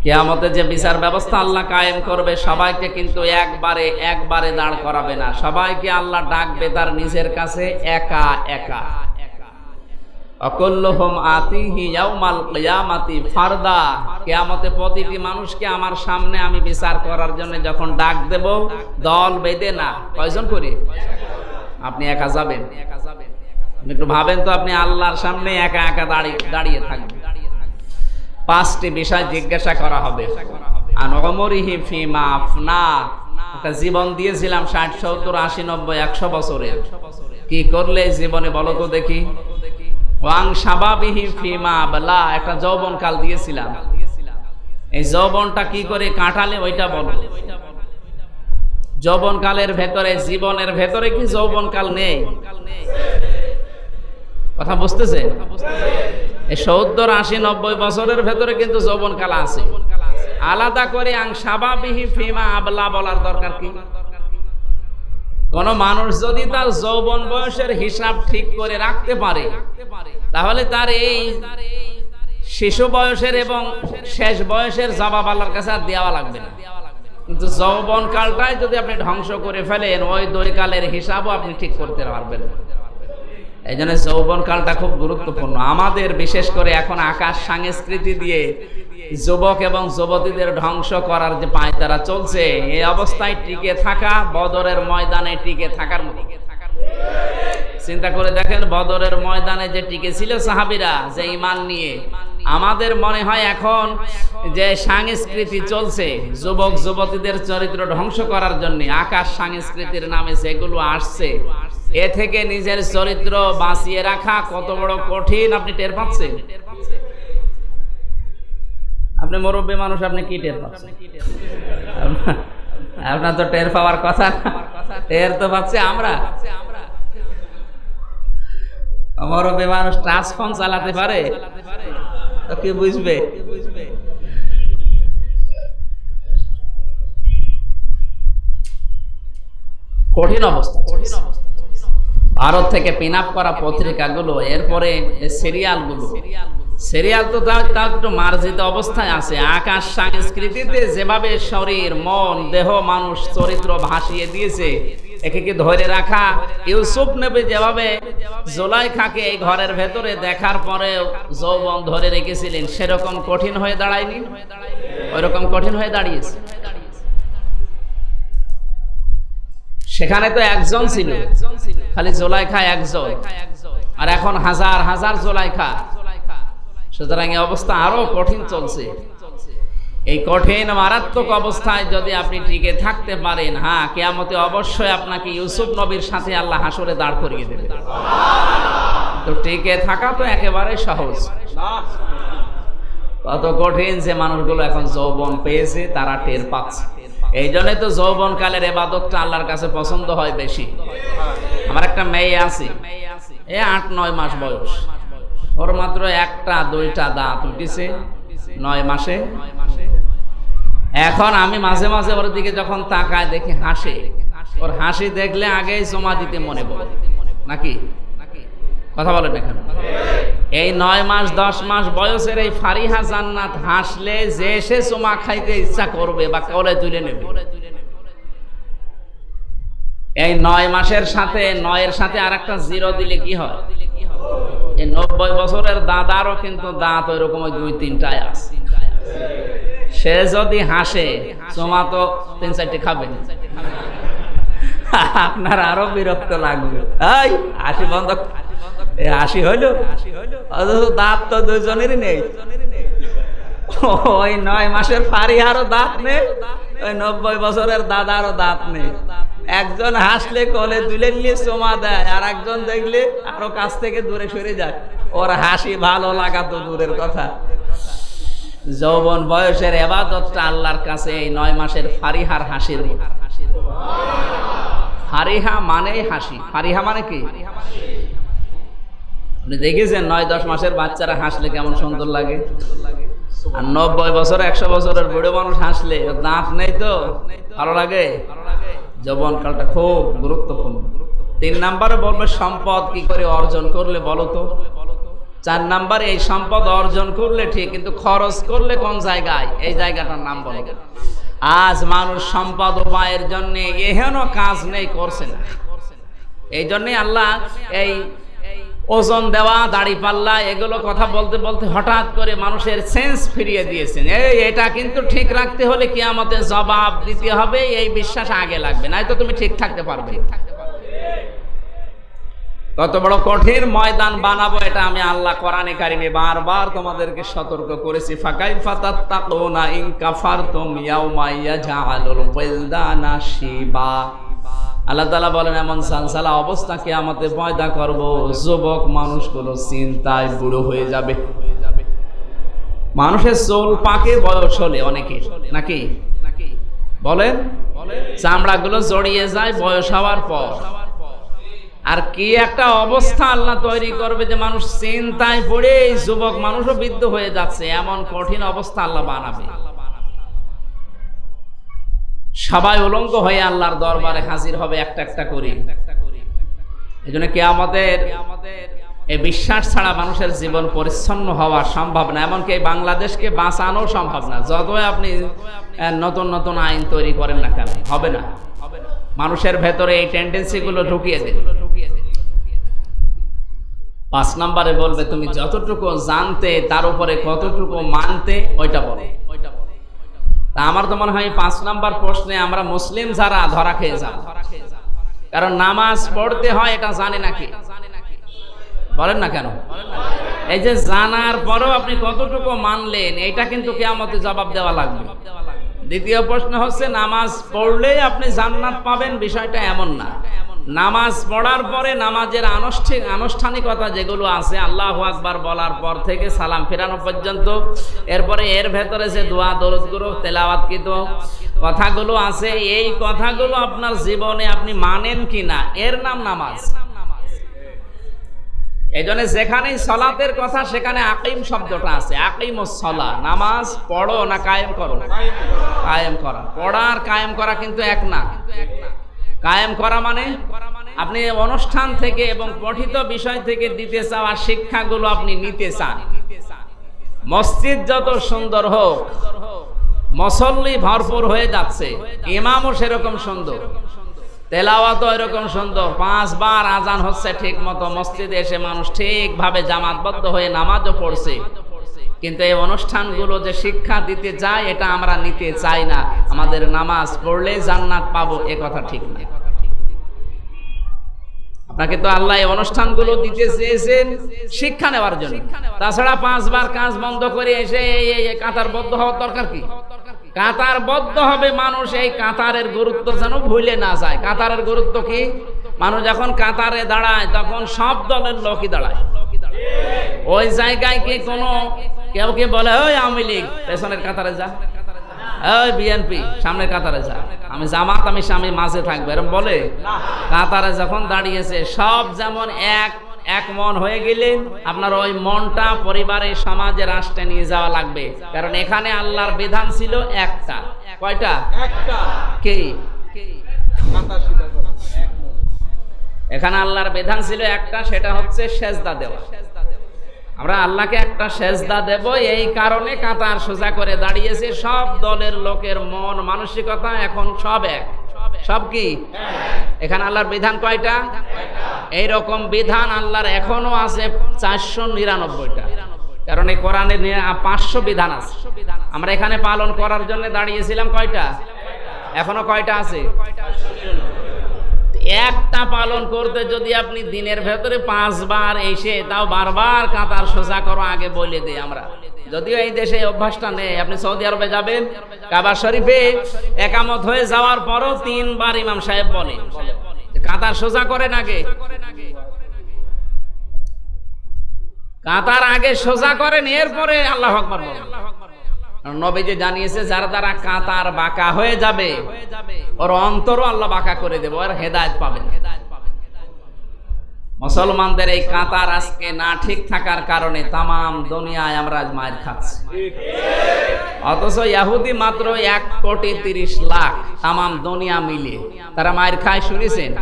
কিয়ামতে যে বিচার ব্যবস্থা আল্লাহ কায়েম করবে, সবাইকে কিন্তু একবারে দাঁড় করাবে না, সবাইকে আল্লাহ ডাকবে তার নিজের কাছে একা একা। অকুল্লুহুম আতিহি ইয়াউমাল কিয়ামাতি ফারদা, কিয়ামতে প্রতিটি মানুষকে আমার সামনে আমি বিচার করার জন্য যখন ডাক দেব, দল বেঁধে না। কয়জন করে? আপনি একা যাবেন? একটু ভাবেন তো, আপনি আল্লাহর সামনে একা একা দাঁড়িয়ে থাকবেন। 5টি বিষয় জিজ্ঞাসা করা হবে। আন উমরিহি ফিমা আফনা, একটা জীবন দিয়েছিলাম 60, 70, 80, 90, 100 বছরের, কি করলে জীবনে বলো তো দেখি। ওয়াং শাবাবিহি ফিমা আবলা, একটা যৌবনকাল দিয়েছিলাম, এই যৌবনটা কি করে কাটালে ওইটা বলো। যৌবনকালের ভেতরে, জীবনের ভেতরে কি যৌবনকাল নেই? কথা বুঝতেছে? এই 70, 80, 90 বছরের ভেতরে কিন্তু যৌবনকাল আছে। আলাদা করে আং শাবাবিহি ফিমা আবলা বলার দরকার কি? কোন মানুষ যদি তার যৌবন বয়সের হিসাব ঠিক করে রাখতে পারে, তাহলে তার এই শিশু বয়সের এবং শেষ বয়সের জবাব আল্লাহর কাছে আর দেওয়া লাগবে না। কিন্তু যৌবন কালটাই যদি আপনি ধ্বংস করে ফেলেন, ওই 2 কালের হিসাবও আপনি ঠিক করতে পারবেন না। এই জন্য যৌবন কালটা খুব গুরুত্বপূর্ণ। আমাদের বিশেষ করে এখন আকাশ সংস্কৃতি দিয়ে যুবক এবং যুবতীদের ধ্বংস করার যে পায়তারা চলছে, এই অবস্থায় টিকে থাকা বদরের ময়দানে টিকে থাকার মতো। চিন্তা করে দেখেন, বদরের ময়দানে যে টিকে ছিল সাহাবীরা, যে ঈমান নিয়ে, আমাদের মনে হয় এখন যে সংস্কৃতি চলছে যুবক যুবতীদের চরিত্র ধ্বংস করার জন্য, আকাশ সংস্কৃতির নামে যেগুলো আসছে, এ থেকে নিজের চরিত্র বাঁচিয়ে রাখা কত বড় কঠিন আপনি টের পাচ্ছেন? আপনি মুরব্বী মানুষ, আপনি কি টের পাচ্ছেন? আপনার তো টের পাওয়ার কথা, টের তো পাচ্ছি আমরা। মুরব্বী মানুষ টাচ ফোন চালাতে পারে তো কি বুঝবে? কঠিন অবস্থা। ভারত থেকে পিন আপ করা পত্রিকাগুলো, এরপরে সিরিয়ালগুলো, সিরিয়াল তো তাও একটু মার্জিত অবস্থায় আছে। আকাশ সংস্কৃতিতে যেভাবে শরীর, মন, দেহ, মানুষ চরিত্র ভাসিয়ে দিয়েছে, একে কি ধরে রাখা? ইউসুফ নবী যেভাবে জুলাইখাকে এই ঘরের ভেতরে দেখার পরে যৌবন ধরে রেখেছিলেন, সেরকম কঠিন হয়ে দাঁড়ায়নি? ওইরকম কঠিন হয়ে দাঁড়িয়েছে। সেখানে তো একজন ছিল, খালি জুলাইখা একজন, আর এখন হাজার হাজার জুলাইখা। সুতরাং এই অবস্থা আরো কঠিন চলছে। এই কঠিন মারাত্মক অবস্থায় যদি আপনি টিকে থাকতে পারেন, হ্যাঁ, কিয়ামতে অবশ্যই আপনাকে ইউসুফ নবীর সাথে আল্লাহ হাসরে দাঁড় করিয়ে দেবে। তো টিকে থাকা তো একেবারে সহজ, কত কঠিন যে মানুষগুলো এখন যৌবন পেয়েছে তারা টের পাচ্ছে। এই জন্যই তো যৌবন কালের ইবাদতটা আল্লাহর কাছে পছন্দ হয় বেশি। আমার একটা মেয়ে আছে, 8-9 মাস বয়স, ওর মাত্র 1-2টা দাঁত উঠেছে 9 মাসে। এখন আমি মাঝে মাঝে ওর দিকে যখন তাকায় দেখি হাসে। ওর হাসি দেখলে আগেই জমা দিতে মনে পড়ে, নাকি? কথা বলেন এখন। এই 9 মাস 10 মাস বয়সের এই ফারিহা জান্নাত হাসলে যে এসে চুমা খাইতে ইচ্ছা করবে বা কোলে তুলে নেবে। এই 9 মাসের সাথে 9-এর সাথে আর একটা 0 দিলে কি হয়? এই 90 বছরের দাদারও কিন্তু দাঁত ওই রকম 2-3টায় আছে। সে যদি হাসে, চুমা তো 3-4টে খাবেন, আপনার আরো বিরক্ত লাগবে। এই হাসি বন্ধ, হাসি হইল, দাঁত তো 2জনেরই নেই। ওই 9 মাসের ফারিহারও দাঁত নেই, ওই 90 বছরের দাদারও দাঁত নেই। একজন হাসলে কোলে তুলে নিয়ে চুমা দেয়, আর একজন দেখলে আরো কাছ থেকে দূরে সরে যায়। ওর হাসি ভালো লাগা তো দূরের কথা। যৌবন বয়সের ইবাদতটা আল্লাহর কাছে এই 9 মাসের ফারিহার হাসির। ফারিহা মানে হাসি। ফারিহা মানে কি? আপনি দেখেছেন 9-10 মাসের বাচ্চারা হাসলে কেমন সুন্দর লাগে, আর 90 বছর 100 বছরের বুড়ো মানুষ হাসলে, দাঁত নেই তো ভালো লাগে। যৌবন কালটা খুব গুরুত্বপূর্ণ। 3 নম্বরে বলবে সম্পদ কি করে অর্জন করলে বলো তো। 4 নম্বরে এই সম্পদ অর্জন করলে ঠিক, কিন্তু খরচ করলে কোন জায়গায়, এই জায়গাটার নাম বলো। আজ মানুষ সম্পদ উপায়ের জন্য এহেন কাজ নেই, করছে না। এই জন্যই আল্লাহ এই ওজন দেওয়া, দাড়ি পাল্লা, এগুলো কথা বলতে বলতে হঠাৎ করে মানুষের সেন্স ফিরিয়ে দিয়েছেন। এটা কিন্তু ঠিক রাখতে হলে কিয়ামতে জবাব দিতে হবে, এই বিশ্বাস আগে লাগবে, নাই তো তুমি ঠিক থাকতে পারবে। কত বড় কঠিন ময়দান বানাবো, এটা আমি আল্লাহ কোরআনে কারিমে বারবার তোমাদেরকে সতর্ক করেছি। ফাকাইফা তাত্তাকুনা ইন কাফারতুম ইয়াউমা ইয়াজআলুল ওয়ালদানা শিবা। আল্লাহ তাআলা বলেন, এমন সালসালা অবস্থা কিয়ামতে পয়দা করব, যুবক মানুষগুলো চিন্তায় বুড়ো হয়ে যাবে। মানুষের চুল পাকে বয়স হলে, অনেকে নাকি বলেন, চামড়াগুলো জড়িয়ে যায় বয়স হওয়ার পর। আর কি একটা অবস্থা আল্লাহ তৈরি করবে যে মানুষ চিন্তায় পড়ে যুবক মানুষও বৃদ্ধ হয়ে যাচ্ছে, এমন কঠিন অবস্থা আল্লাহ বানাবে। সবাই উলঙ্গ হয়ে আল্লাহর দরবারে হাজির হবে একটা একটা করে। এই জন্য কিয়ামতের এই বিশ্বাস ছাড়া মানুষের জীবন পরিচ্ছন্ন হওয়া সম্ভব না, এমনকি বাংলাদেশকে বাঁচানো সম্ভব না। যতই আপনি নতুন নতুন আইন তৈরি করেন না কেন, হবে না। মানুষের ভেতরে এই টেন্ডেন্সি গুলো ঢুকিয়ে দেন। 5 নম্বরে বলবে, তুমি যতটুকু জানতে তার উপরে কতটুকু মানতে, ওইটা বলো। তা আমার তো মনে হয় 5 নম্বর প্রশ্নে আমরা মুসলিম যারা ধরা খেয়ে যান। কারণ নামাজ পড়তে হয় এটা জানে নাকি, বলেন না কেন? এই যে জানার পরেও আপনি কতটুকু মানলেন, এটা কিন্তু কিয়ামতে জবাব দেওয়া লাগবে। দ্বিতীয় প্রশ্ন হচ্ছে, নামাজ পড়লে আপনি জান্নাত পাবেন, বিষয়টা এমন না। নামাজ পড়ার পরে নামাজের আনুষ্ঠানিকতা যেগুলো আছে, আল্লাহু আকবার বলার পর থেকে সালাম ফেরানো পর্যন্ত, এরপরে এর ভেতরে যে দোয়া দরুদগুলো তেলাওয়াতকৃত কথাগুলো আছে, এই কথাগুলো আপনার জীবনে আপনি মানেন কিনা, এর নাম নামাজ। এই জন্য যেখানেই সলাতের কথা সেখানে আকিম শব্দটা আছে, আকিমুস সালাহ, নামাজ পড়ো না কায়েম করো? কায়েম করা। পড়া আর কায়েম করা কিন্তু এক না। কায়েম করা মানে আপনি অনুষ্ঠান থেকে এবং পঠিত বিষয় থেকে দিতে চাওয়া শিক্ষাগুলো আপনি নিতে চান। মসজিদ যত সুন্দর হোক, মুসল্লি ভরপুর হয়ে যাচ্ছে, ইমামও সেরকম সুন্দর, তেলাওয়াতও এরকম সুন্দর, 5 বার আজান হচ্ছে ঠিক মতো, মসজিদে এসে মানুষ ঠিকভাবে জামাতবদ্ধ হয়ে নামাজও পড়ছে, কিন্তু এই অনুষ্ঠানগুলো যে শিক্ষা দিতে যায় এটা আমরা নিতে চাই না। আমাদের নামাজ পড়লে জান্নাত পাবো, এ কথা ঠিক না। আপনাকে তো আল্লাহ এই অনুষ্ঠানগুলো দিতে চেয়েছেন শিক্ষা নেওয়ার জন্য। তাছাড়া 5 বার কাজ বন্ধ করে এসে কাতারবদ্ধ হওয়ার দরকার কি? কাতারবদ্ধ হবে মানুষ, এই কাতারের গুরুত্ব যেন ভুলে না যায়। কাতারের গুরুত্ব কি? মানুষ যখন কাতারে দাঁড়ায় তখন সব দলের লোকই দাঁড়ায়। ওই জায়গায় কি কোনো কেউ কে বলে ওই আওয়ামী লীগ পেছনের কাতারে যা, ওই বিএনপি সামনের কাতারে যা, আমি জামাত আমি মাঝে থাকবো, এরকম বলে? কাতারে যখন দাঁড়িয়েছে সব যেমন এক মন হয়ে গেলেন, আপনার ওই মনটা পরিবারের সমাজে রাষ্ট্রে নিয়ে যাওয়া লাগবে। কারণ এখানে আল্লাহর বিধান ছিল একটা। কয়টা? একটা। কি? এখানে আল্লাহর বিধান ছিল একটা, সেটা হচ্ছে সেজদা দেওয়া। আমরা আল্লাহকে একটা সেজদা দেব, এই কারণে কাতার সোজা করে দাঁড়িয়েছে। সব দলের লোকের মন মানসিকতা এখন সব এক। সব কি? এখানে আল্লাহর বিধান কয়টা? এইরকম বিধান আল্লাহর এখনো আছে 499টা। কারণ এই কোরআনে 500 বিধান আছে, আমরা এখানে পালন করার জন্য দাঁড়িয়েছিলাম কয়টা? এখনো কয়টা আছে? একটা পালন করতে যদি আপনি দিনের ভেতরে 5 বার এসে তাও বারবার কাতার সোজা করো আগে বলে দেই আমরা। যদিও এই দেশে অভ্যাসটা নেই। আপনি সৌদি আরবে যাবেন, কাবা শরীফে একামত হয়ে যাওয়ার পরও 3 বার ইমাম সাহেব বলে কাতার সোজা করেন আগে। কাতার আগে সোজা করেন, এরপরে আল্লাহু আকবার বলেন। নবীজি জানিয়েছে যার দ্বারা কাতার বাঁকা হয়ে যাবে ওর অন্তরও আল্লাহ বাঁকা করে দেবে, ওর হেদায়েত পাবেন। মুসলমানদের এই কাতার আজকে না ঠিক থাকার কারণে তামাম দুনিয়ায় আমরা আজ মায়ের খাচ্ছি। অথচ ইহুদি মাত্র 1,30,00,000 তামাম দুনিয়া মিলে তারা মায়ের খায়, শুনেছেন?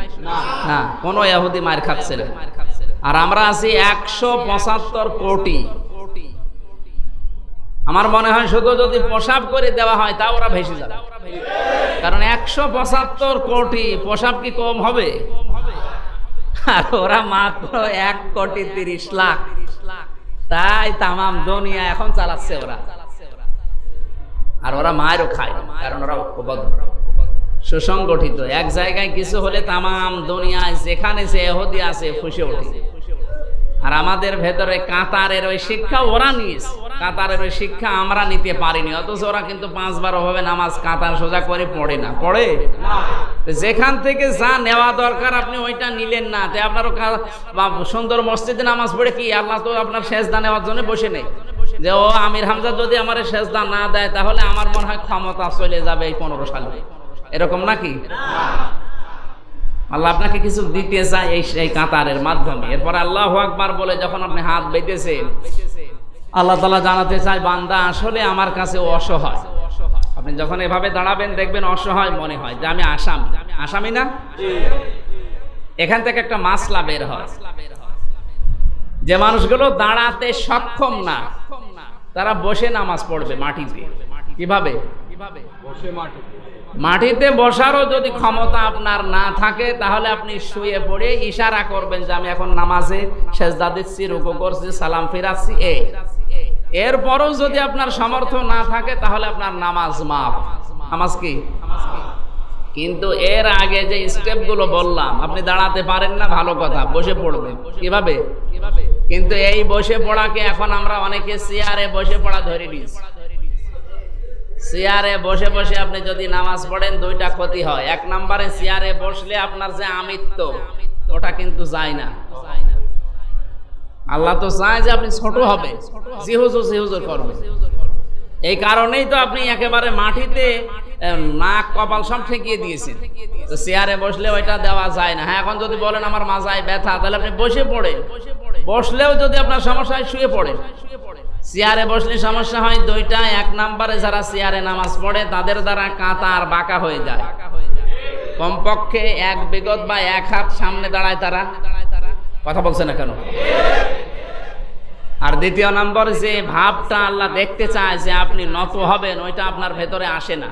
না, কোন ইহুদি মায়ের খাচ্ছে না। আর আমরা আছি 175 কোটি। আমার মনে হয় শুধু যদি প্রসাব করে দেওয়া হয় তা ওরা ভেসে যাবে। কারণ 175 কোটি, প্রসাব কি কম হবে? আর ওরা মাত্র 1,30,00,000। তাই তামাম দুনিয়া এখন চালাচ্ছে ওরা। আর ওরা মায়েরও খায়, কারণ ওরা ঐক্যবদ্ধ, সুসংগঠিত। এক জায়গায় কিছু হলে তামাম দুনিয়ায় যেখানে যে ইহুদি আছে ফুঁসে ওঠে। আর আমাদের ভেতরে কাতারের ওই শিক্ষা ওরা নিয়েছে, কাতারের ওই শিক্ষা আমরা নিতে পারিনি। অথচ ওরা কিন্তু 5 বার হবে নামাজ কাতার সোজা করে পড়ে না, পড়ে যেখান থেকে যা নেওয়া দরকার আপনি ওইটা নিলেন না। তাই আপনারও সুন্দর মসজিদে নামাজ পড়ে কি আল্লাহ তো আপনার সেজদা নেওয়ার জন্য বসে নেই যে ও আমির হামজা যদি আমার সেজদা না দেয় তাহলে আমার মনে হয় ক্ষমতা চলে যাবে এই 15 সালে, এরকম নাকি? আল্লাহ আপনাকে কিছু দিতে চায় এই কাতারের মাধ্যমে। এরপর আল্লাহু আকবার বলে যখন আপনি হাত বেঁধেছেন, আল্লাহ তাআলা জানাতে চায় বান্দা আসলে আমার কাছে অসহায়। আপনি যখন এভাবে দাঁড়াবেন দেখবেন অসহায় মনে হয় যে আমি আসামি না। এখান থেকে একটা মাসলা বের হয়, যে মানুষগুলো দাঁড়াতে সক্ষম না তারা বসে নামাজ পড়বে মাটিতে। কিভাবে? মাটিতে বসারও যদি ক্ষমতা আপনার না থাকে তাহলে আপনি শুয়ে পড়ে ইশারা করবেন যে আমি এখন নামাজে সেজদা দিচ্ছি, রুকু করছি, সালাম ফিরাচ্ছি। এরপরও যদি আপনার সামর্থ্য না থাকে তাহলে আপনার নামাজ মাফ। নামাজ কি? কিন্তু এর আগে যে স্টেপগুলো বললাম, আপনি দাঁড়াতে পারেন না, ভালো কথা, বসে পড়বেন। কিভাবে? কিন্তু এই বসে পড়াকে এখন আমরা অনেকে চেয়ারে বসে পড়া ধরে নিয়েছি। চেয়ারে বসে বসে আপনি যদি নামাজ পড়েন দুইটা ক্ষতি হয়। এক নম্বরে চেয়ারে বসলে আপনার যে আমিত্ব ওটা কিন্তু যায় না। আল্লাহ তো চায় যে আপনি ছোট হবে, জিহুজুর করবে। এই কারণেই তো আপনি একেবারে মাটিতে নাক কপাল সব ঠেকিয়ে দিয়েছেন। তো চেয়ারে বসলে ওইটা দেওয়া যায় না। হ্যাঁ, এখন যদি বলেন আমার মাজায় ব্যথা, তাহলে আপনি বসে পড়ে, বসলেও যদি আপনার সমস্যা হয় শুয়ে পড়ে। চেয়ারে বসলে সমস্যা হয় দুইটা। এক নম্বরে যারা চেয়ারে নামাজ পড়ে তাদের দ্বারা কাঁতা আর বাঁকা হয়ে যায়, কমপক্ষে এক বিগত বা এক হাত সামনে দাঁড়ায় তারা। কথা বলছে না কেন? আর দ্বিতীয় নম্বর, যে ভাবটা আল্লাহ দেখতে চায় যে আপনি নত হবেন, ওইটা আপনার ভেতরে আসে না।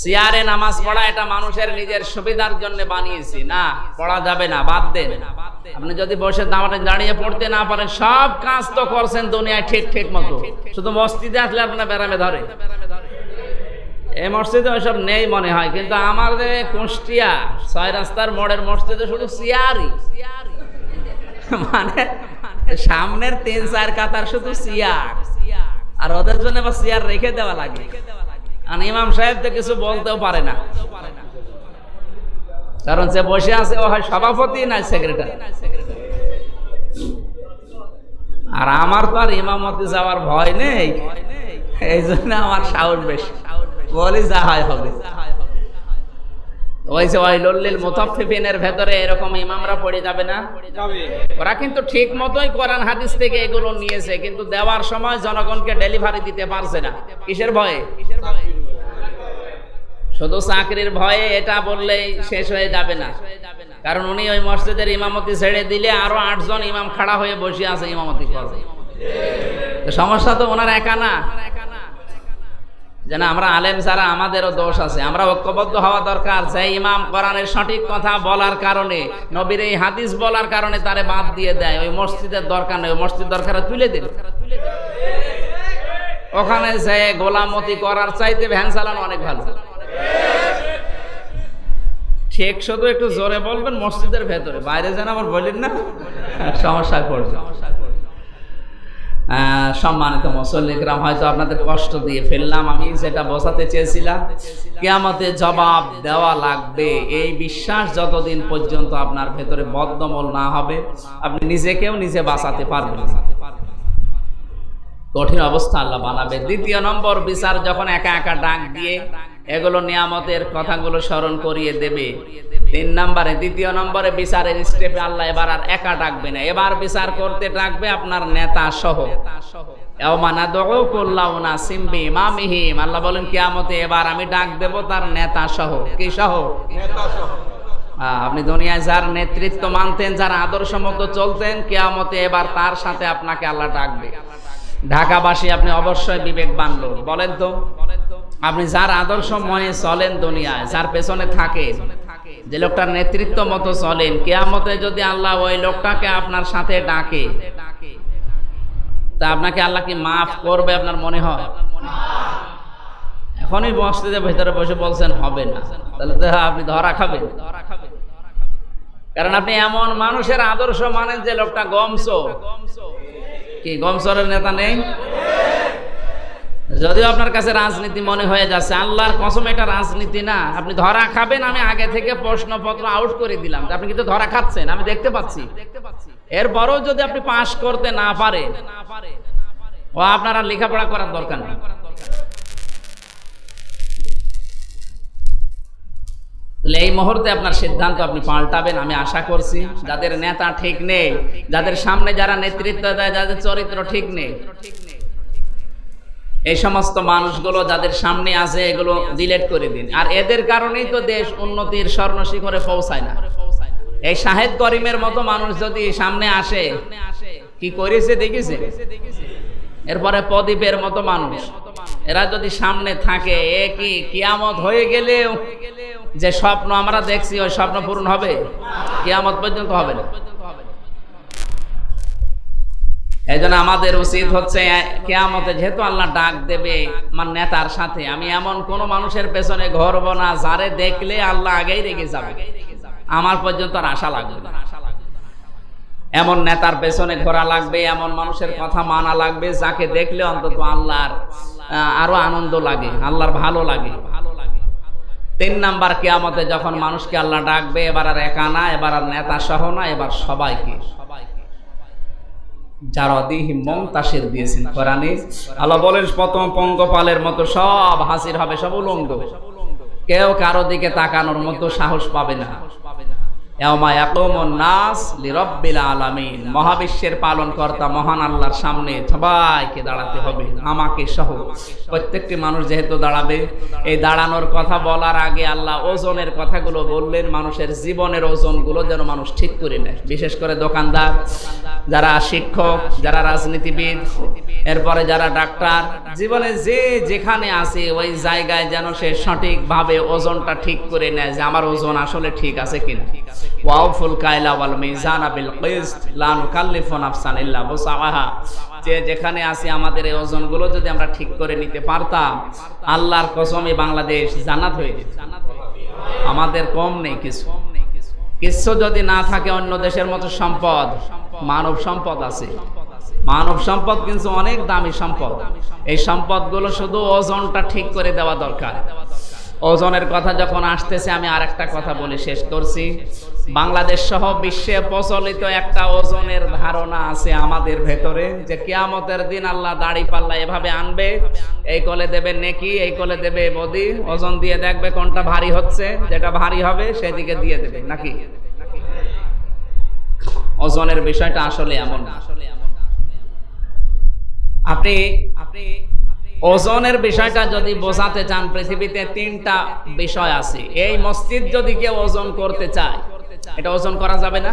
চেয়ারে নামাজ পড়া এটা মানুষের নিজের সুবিধার জন্য বানিয়েছি, না পড়া যাবে না, বাদ দেন। আপনি যদি বসে দাঁড়িয়ে পড়তে না পারেন, সব কাজ তো করছেন দুনিয়ায় ঠিক ঠিক মতো, শুধু মসজিদে আসলে আপনার ব্যারামে ধরে। এই মসজিদে ওইসব নেই মনে হয়, কিন্তু আমাদের কুষ্টিয়া ৬ রাস্তার মোড়ের মসজিদে শুধু চেয়ারই, মানে সামনের ৩-৪ কাতার শুধু চেয়ার, আর ওদের জন্য বা চেয়ার রেখে দেওয়া লাগে। আর ইমাম সাহেব তো কিছু বলতেও পারে না, কারণ যে বসে আছে ও হয় সভাপতি না সেক্রেটারি। আর আমার তো আর ইমামতি যাওয়ার ভয় নেই, এই জন্য আমার সাহস বেশি, বলি যা হয় হবে। ওই যে ওয়াইলুল মুতাফফিফিনের ভেতরে এরকম ইমামরা পড়ে যাবে না? ওরা কিন্তু ঠিক মতোই কোরআন হাদিস থেকে এগুলো নিয়েছে, কিন্তু দেওয়ার সময় জনগণকে ডেলিভারি দিতে পারছে না। কিসের ভয়ে? শুধু চাকরির ভয়ে। এটা বললেই শেষ হয়ে যাবে না, কারণ উনি ওই মসজিদের ইমামতি ছেড়ে দিলে আরো ৮ জন ইমাম খাড়া হয়ে বসে আছে ইমামতি করবে। সমস্যা তো ওনার একা না, যেন আমরা আলেম যারা আমাদেরও দোষ আছে, আমরা ঐক্যবদ্ধ হওয়া দরকার। যে ইমাম কোরআনের সঠিক কথা বলার কারণে, নবীর এই হাদিস বলার কারণে তারে বাদ দিয়ে দেয়, ওই মসজিদের দরকার নেই, ওই মসজিদ দরকার তুলে দিন। ওখানে যে গোলামতি করার চাইতে ভ্যান চালানো অনেক ভালো। ঠিক, শুধু একটু জোরে বলবেন মসজিদের ভেতরে, বাইরে যেন আবার বলেন না, সমস্যায় পড়বে। সম্মানিত মুসল্লিকরাম, হয়তো আপনাদের কষ্ট দিয়ে ফেললাম। আমি যেটা বোঝাতে চেয়েছিলাম, কিয়ামতে জবাব দেওয়া লাগবে, এই বিশ্বাস যতদিন পর্যন্ত আপনার ভেতরে বদ্ধমূল না হবে, আপনি নিজেকেও নিজে বাঁচাতে পারবেন না। কঠিন অবস্থা আল্লাহ বানাবে। দ্বিতীয় নম্বর, বিচার যখন একা একা ডাক দিয়ে এগুলো নিয়ামতের কথাগুলো স্মরণ করিয়ে দেবে। ৩ নম্বরে, দ্বিতীয় নম্বরে বিচারের স্টেপে আল্লাহ এবার আর একা ডাকবে না, এবার বিচার করতে ডাকবে আপনার নেতা সহ। আল্লাহ বলেন কিয়ামতে এবার আমি ডাক দেব তার নেতা সহ। কি সহ? আপনি দুনিয়ায় যার নেতৃত্ব মানতেন, যার আদর্শ মতো চলতেন, কিয়ামতে এবার তার সাথে আপনাকে আল্লাহ ডাকবে। ঢাকাবাসী, আপনি অবশ্যই বিবেকবান লোক, বলেন তো, আপনি যার আদর্শ মনে চলেন দুনিয়ায়, যার পেছনে থাকেন, যে লোকটার নেতৃত্ব মতো চলেন, কিয়ামতে যদি আল্লাহ ওই লোকটাকে আপনার সাথে ডাকে, তা আপনাকে আল্লাহ কি মাফ করবে আপনার মনে হয়? এখনই মসজিদের ভেতরে বসে বলছেন হবে না, তাহলে তো আপনি ধরা খাবেন। কারণ আপনি এমন মানুষের আদর্শ মানেন যে লোকটা গমসো। কি গমসরের নেতা নেই? যদিও আপনার কাছে রাজনীতি মনে হয়ে যাচ্ছে, আল্লাহর কসম এটা রাজনীতি না, আপনি ধরা খাবেন। আমি আগে থেকে প্রশ্নপত্র আউট করে দিলাম, আপনি কিন্তু ধরা খাচ্ছেন, আমি দেখতে পাচ্ছি। এরপরও যদি আপনি পাশ করতে না পারেন, ও আপনার আর লেখাপড়া করার দরকার নেই। এই মুহূর্তে আপনার সিদ্ধান্ত আপনি পাল্টাবেন, আমি আশা করছি। যাদের নেতা ঠিক নেই, যাদের সামনে যারা নেতৃত্ব দেয়, যাদের চরিত্র ঠিক নেই, এই সমস্ত মানুষগুলো যাদের সামনে আছে এগুলো ডিলিট করে দিন। আর এদের কারণেই তো দেশ উন্নতির স্বর্ণ শিখরে পৌঁছায় না। এই শাহেদ করিমের মতো মানুষ যদি সামনে আসে, কি করেছে দেখেছে? এরপরে প্রদীপের মতো মানুষ, এরা যদি সামনে থাকে, এ কি কিয়ামত হয়ে গেলেও যে স্বপ্ন আমরা দেখছি ওই স্বপ্ন পূরণ হবে? কিয়ামত পর্যন্ত হবে না। এই জন্য আমাদের উচিত হচ্ছে কিয়ামতে যেহেতু আল্লাহ ডাক দেবে আমার নেতার সাথে, আমি এমন কোন মানুষের পেছনে ঘরব না যারে দেখলে আল্লাহ আগেই রেগে যাবে, আমার পর্যন্ত আর আশা লাগবে না। এমন নেতার পেছনে ঘোরা লাগবে, এমন মানুষের কথা মানা লাগবে যাকে দেখলে অন্তত আল্লাহর আরো আনন্দ লাগে, আল্লাহর ভালো লাগে। 3 নাম্বার কিয়ামতে যখন মানুষকে আল্লাহ ডাকবে, এবার আর একা না, এবার আর নেতা সহ না, এবার সবাইকে জারাদিহি মুনতাশির দিয়েছেন কোরআনে। আল্লাহ বলেন প্রথম পঙ্গপালের মতো সব হাজির হবে, সব উলঙ্গ, কেউ কারো দিকে তাকানোর মতো সাহস পাবে না। ইয়াউমা ইয়াকুমুন নাস লিরাব্বিল আলামিন, মহাবিশ্বের পালনকর্তা মহান আল্লাহর সামনে সবাইকে দাঁড়াতে হবে, আমাকে সহ। প্রত্যেকটি মানুষ যেহেতু দাঁড়াবে, এই দাঁড়ানোর কথা বলার আগে আল্লাহ ওজনের কথাগুলো বললেন, মানুষের জীবনের ওজনগুলো যেন মানুষ ঠিক করে নেয়। বিশেষ করে দোকানদার, যারা শিক্ষক, যারা রাজনীতিবিদ, এরপরে যারা ডাক্তার, জীবনে যে যেখানে আছে ওই জায়গায় যেন সে সঠিকভাবে ওজনটা ঠিক করে নেয় যে আমার ওজন আসলে ঠিক আছে কিনা। ওয়াউফুল কাইলা ওয়াল মিজানা বিল কিসত লা নুকাল্লিফু নাফসান ইল্লা বুসআহা। যে যেখানে আছে আমাদের এই ওজনগুলো যদি আমরা ঠিক করে নিতে পারতাম, আল্লাহর কসমে বাংলাদেশ জান্নাত হয়ে যেত। আমাদের কম নেই কিছু, কিছু যদি না থাকে অন্য দেশের মতো সম্পদ, মানব সম্পদ আছে। মানব সম্পদ কিন্তু অনেক দামি সম্পদ। এই সম্পদগুলো শুধু ওজনটা ঠিক করে দেওয়া দরকার। ওজনের কথা যখন আসতেছে, আমি আরেকটা কথা বলে শেষ করছি। বাংলাদেশ সহ বিশ্বে প্রচলিত একটা ওজনের ধারণা আছে আমাদের ভেতরে, যে কিয়ামতের দিন আল্লাহ দাড়ি পাল্লা এভাবে আনবে, এই কোলে দেবে নেকি, এই কোলে দেবে বদি, ওজন দিয়ে দেখবে কোনটা ভারী হচ্ছে, যেটা ভারী হবে সেদিকে দিয়ে দেবে নাকি। ওজনের বিষয়টা আসলে এমন না। আপনি ওজনের বিষয়টা যদি বোঝাতে চান, পৃথিবীতে 3টা বিষয় আছে। এই মসজিদ যদি কেউ ওজন করতে চায়, এটা ওজন করা যাবে না।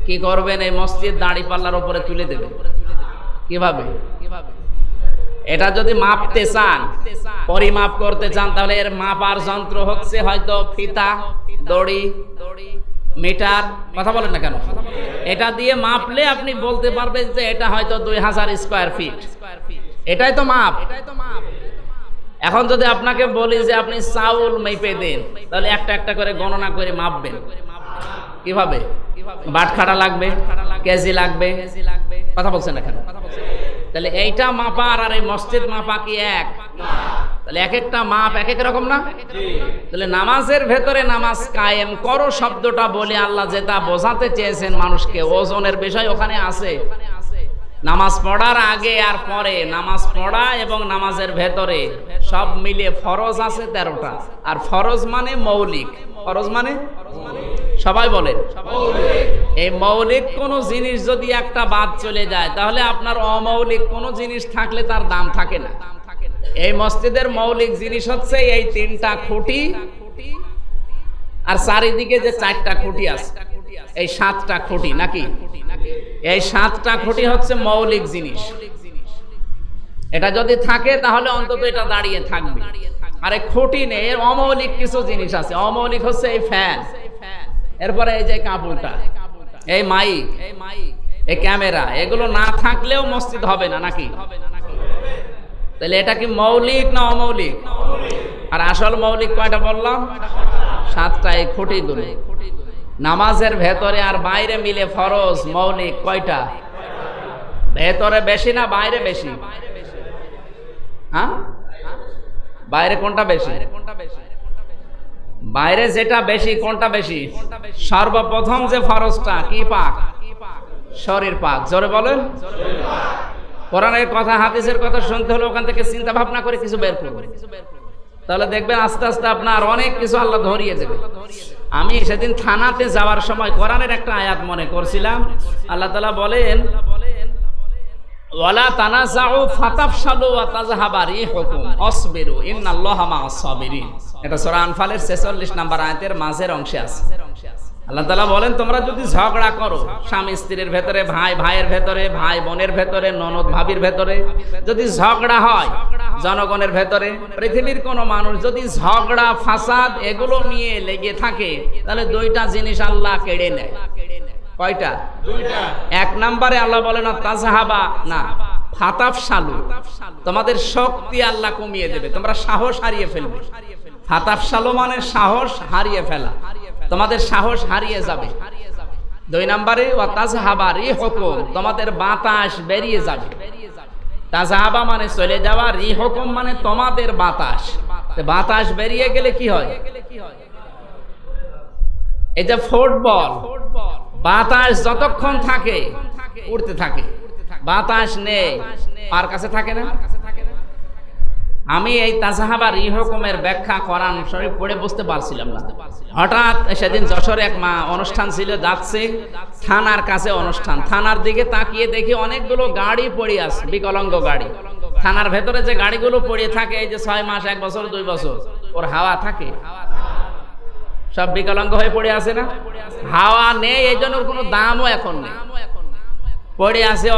কি করবেন? এই মসজিদ দাড়ি পাল্লার উপরে তুলে দেবে। কিভাবে? এটা যদি মাপতে চান, পরিমাপ করতে চান, তাহলে এর মাপার যন্ত্র হচ্ছে হয়তো ফিতা, দড়ি, মিটার। কথা বলেন না কেন? এটা দিয়ে মাপলে আপনি বলতে পারবেন যে এটা হয়তো 2000 স্কয়ার ফিট। এটাই তো মাপ। এখন যদি আপনাকে বলি যে আপনি চাউল মেপে দেন, তাহলে একটা একটা করে গণনা করে মাপবেন। কিভাবে? বাটখারা লাগবে, কেজি লাগবে। কথা বলছেন না কেন? তাহলে এইটা মাপা আর এই মসজিদ মাপা কি এক? তাহলে এক একটা মাপ এক এক রকম না? তাহলে নামাজের ভেতরে নামাজ কায়েম করো শব্দটা বলে আল্লাহ যেটা বোঝাতে চেয়েছেন মানুষকে, ওজনের বিষয় ওখানে আছে। নামাজ পড়ার আগে আর পরে, নামাজ পড়া এবং নামাজের ভেতরে সব মিলে ফরজ আছে 13টা। আর ফরজ মানে মৌলিক। ফরজ মানে সবাই বলেন, এই মৌলিক কোন জিনিস যদি একটা বাদ চলে যায়, তাহলে আপনার অমৌলিক কোন জিনিস থাকলে তার দাম থাকে না। এই মসজিদের মৌলিক জিনিস হচ্ছে এই 3টা খুঁটি আর চারিদিকে যে 4টা খুঁটি আছে, এই 7টা খুঁটি নাকি? এই 7টা খুঁটি হচ্ছে মৌলিক জিনিস। এটা যদি থাকে তাহলে অন্তত এটা দাঁড়িয়ে থাকবে। আর এই খুঁটি নেই, এর অমৌলিক কিছু জিনিস আছে। অমৌলিক হচ্ছে এই ফ্যান, এরপরে এই যে কাপড়টা, এই মাইক, এই ক্যামেরা, এগুলো না থাকলেও মসজিদ হবে না নাকি? তাহলে এটা কি মৌলিক না অমৌলিক? আর আসল মৌলিক কয়টা বললাম? 7টা। এই খুঁটিগুলো নামাজের ভেতরে আর বাইরে মিলে ফরজ মৌলিক কয়টা? ভেতরে বেশি না বাইরে বেশি? হ্যাঁ, বাইরে কোনটা বেশি? বাইরে যেটা বেশি, কোনটা বেশি? সর্বপ্রথম যে ফরজটা কি পাক? শরীর পাক। জোরে বলেন। কোরআনের কথা, হাদিসের কথা শুনতে হলে ওখান থেকে চিন্তা ভাবনা করে কিছু বের করবেন, তাহলে দেখবেন আস্তে আস্তে আপনার অনেক কিছু আল্লাহ ধরিয়ে দেবে। আমি সেদিন থানাতে যাওয়ার সময় কোরআনের একটা আয়াত মনে করছিলাম। আল্লাহ তাআলা বলেন, ওয়ালা তানাযাউ ফাতাফশালু ওয়া তাযহাবা রিহুকুম আসবিরু ইন্নাল্লাহা মা'আস সাবিরিন। এটা সূরা আনফালের 46 নম্বর আয়াতের মাঝের অংশে আছে। আল্লাহ তাআলা বলেন, তোমরা যদি ঝগড়া করো, স্বামী স্ত্রীর ভেতরে, ভাই ভাইয়ের ভেতরে, ভাই বোনের ভেতরে, ননদ ভাবির ভেতরে যদি ঝগড়া হয়, জনগণের ভেতরে, পৃথিবীর কোন মানুষ যদি ঝগড়া ফাসাদ এগুলো নিয়ে লেগে থাকে, তাহলে 2টা জিনিস আল্লাহ কেড়ে নেয়। কয়টা? 2টা। 1 নম্বরে আল্লাহ বলেন তাযহাবা না, ফাতাফশালু, তোমাদের শক্তি আল্লাহ কমিয়ে দেবে, তোমরা সাহস হারিয়ে ফেলবে। ফাতাফশালু মানে সাহস হারিয়ে ফেলা, তোমাদের সাহস হারিয়ে যাবে। দুই নম্বরে ওয়াতাজহাবা রিহুকুম, তোমাদের বাতাস বেরিয়ে যাবে। তাজহাবা মানে চলে যাওয়া, রিহুকুম মানে তোমাদের বাতাস। বাতাস বেরিয়ে গেলে কি হয়? এই যে ফুটবল, বাতাস যতক্ষণ থাকে উড়তে থাকে, বাতাস নেই আর কাছে থাকে না। আমি এই তাজহাবা রিহুকুমের ব্যাখ্যা কোরআন শরীফ পড়ে বুঝতে পারছিলাম না। হঠাৎ সেদিন যশোরে এক অনুষ্ঠান ছিল, যাচ্ছে থানার কাছে অনুষ্ঠান, থানার দিকে তাকিয়ে দেখি অনেকগুলো গাড়ি পড়ে আছে, বিকলাঙ্গ গাড়ি। থানার ভেতরে যে গাড়িগুলো পড়ে থাকে, এই যে 6 মাস 1 বছর 2 বছর ওর হাওয়া থাকে, সব বিকলাঙ্গ হয়ে পড়ে আছে না? হাওয়া নেই, এই জন্য ওর কোনো দামও এখন নেই, পড়ে আছে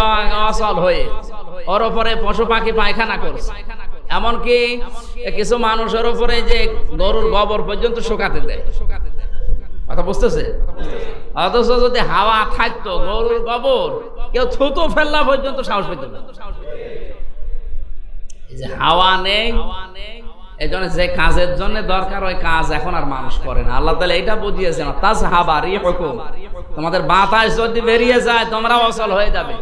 অচল হয়ে। ওর ওপরে পশু পাখি পায়খানা করছে, এমনকি কিছু মানুষের উপরে যে গরুর গোবর পর্যন্ত শুকাতে দেয়। কথা বুঝতেছে? অথচ যদি হাওয়া থাকতো, গরুর গোবর কেউ থুতু ফেললা পর্যন্ত সাহস পেত না। যে হাওয়া নেই, এই জন্য যে কাজের জন্য দরকার ওই কাজ এখন আর মানুষ করে না। আল্লাহ তাআলা এটা বুঝিয়েছেন, তাজহাবা রিহুকুম, তোমাদের বাতাস যদি বেরিয়ে যায় তোমরা অচল হয়ে যাবে।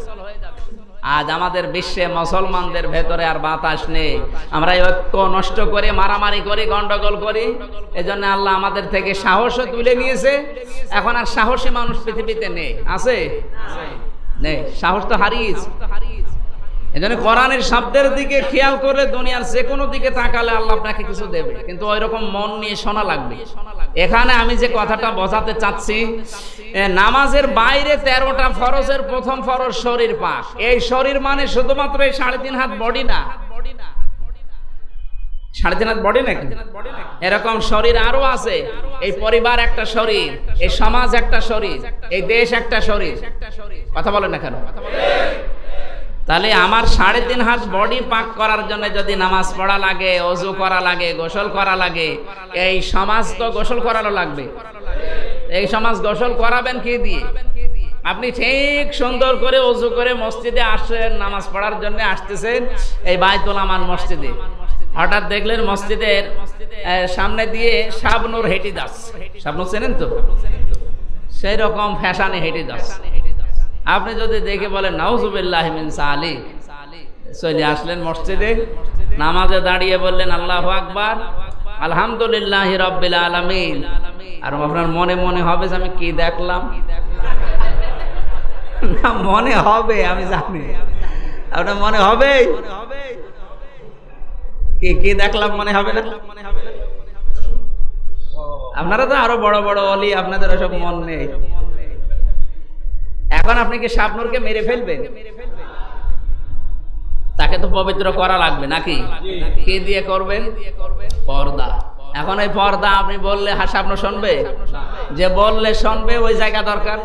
আজ আমাদের বিশ্বে মুসলমানদের ভেতরে আর বাতাস নেই। আমরা ঐক্য নষ্ট করে মারামারি করি, গন্ডগোল করি। এজন্য আল্লাহ আমাদের থেকে সাহসও তুলে নিয়েছে। এখন আর সাহসী মানুষ পৃথিবীতে নেই, আছে? নেই, সাহস তো হারিয়েছে। এজন্য কোরআনের শব্দের দিকে খেয়াল করলে দুনিয়ার যে কোনো দিকে তাকালে আল্লাহ আপনাকে কিছু দেবে, কিন্তু ওই রকম মন নিয়ে শোনা লাগবে। এখানে আমি যে কথাটা বোঝাতে চাচ্ছি, নামাজের বাইরে 13টা ফরজের প্রথম ফরজ শরীর পাক। এই শরীর মানে শুধুমাত্র এই 3.5 হাত বডি না, 3.5 হাত বডি নাকি? এরকম শরীর আরো আছে। এই পরিবার একটা শরীর, এই সমাজ একটা শরীর, এই দেশ একটা শরীর। কথা বলেন না কেন? তাহলে আমার 3.5 হাত বডি পাক করার জন্য যদি নামাজ পড়া লাগে, ওযু করা লাগে, গোসল করা লাগে, এই সমাজ তো গোসল করানো লাগবে। এই সমাজ গোসল করাবেন কি দিয়ে? আপনি ঠিক সুন্দর করে ওযু করে মসজিদে আসেন, নামাজ পড়ার জন্য আসতেছেন এই বাইতুল আমান মসজিদে, হঠাৎ দেখলেন মসজিদের সামনে দিয়ে শাবনূর হেঁটে যাচ্ছে। শাবনূর চেনেন তো? সেই রকম ফ্যাশনে হেঁটে যাচ্ছে। আপনি যদি দেখে বলেন নাউজুবিল্লাহি মিন সালিক, চলে আসলেন মসজিদে, নামাজে দাঁড়িয়ে বললেন আল্লাহু আকবার, আলহামদুলিল্লাহি রাব্বিল আলামিন, আর আপনার মনে মনে হবে যে আমি কি দেখলাম? না, মনে হবে, আমি জানি আপনার মনে হবে। কি দেখলাম মনে হবে না? আপনারা তো আরো বড় বড় ওলি, আপনাদের ওসব মন নেই। এখন আপনি কি শাবনূরকে মেরে ফেলবেন? তাকে তো পবিত্র করা লাগবে নাকি? কি দিয়ে করবেন? পর্দা। এখন এই পর্দা আপনি বললে শাবনূর শুনবে? যে বললে শুনবে ওই জায়গা দরকার।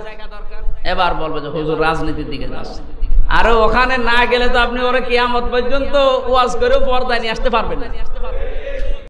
এবার বলবে যে হুজুর রাজনীতির দিকে যাচ্ছে, আর ওখানে না গেলে তো আপনি ওরা কিয়ামত পর্যন্ত ওয়াজ করেও পর্দা নিয়ে আসতে পারবেন না।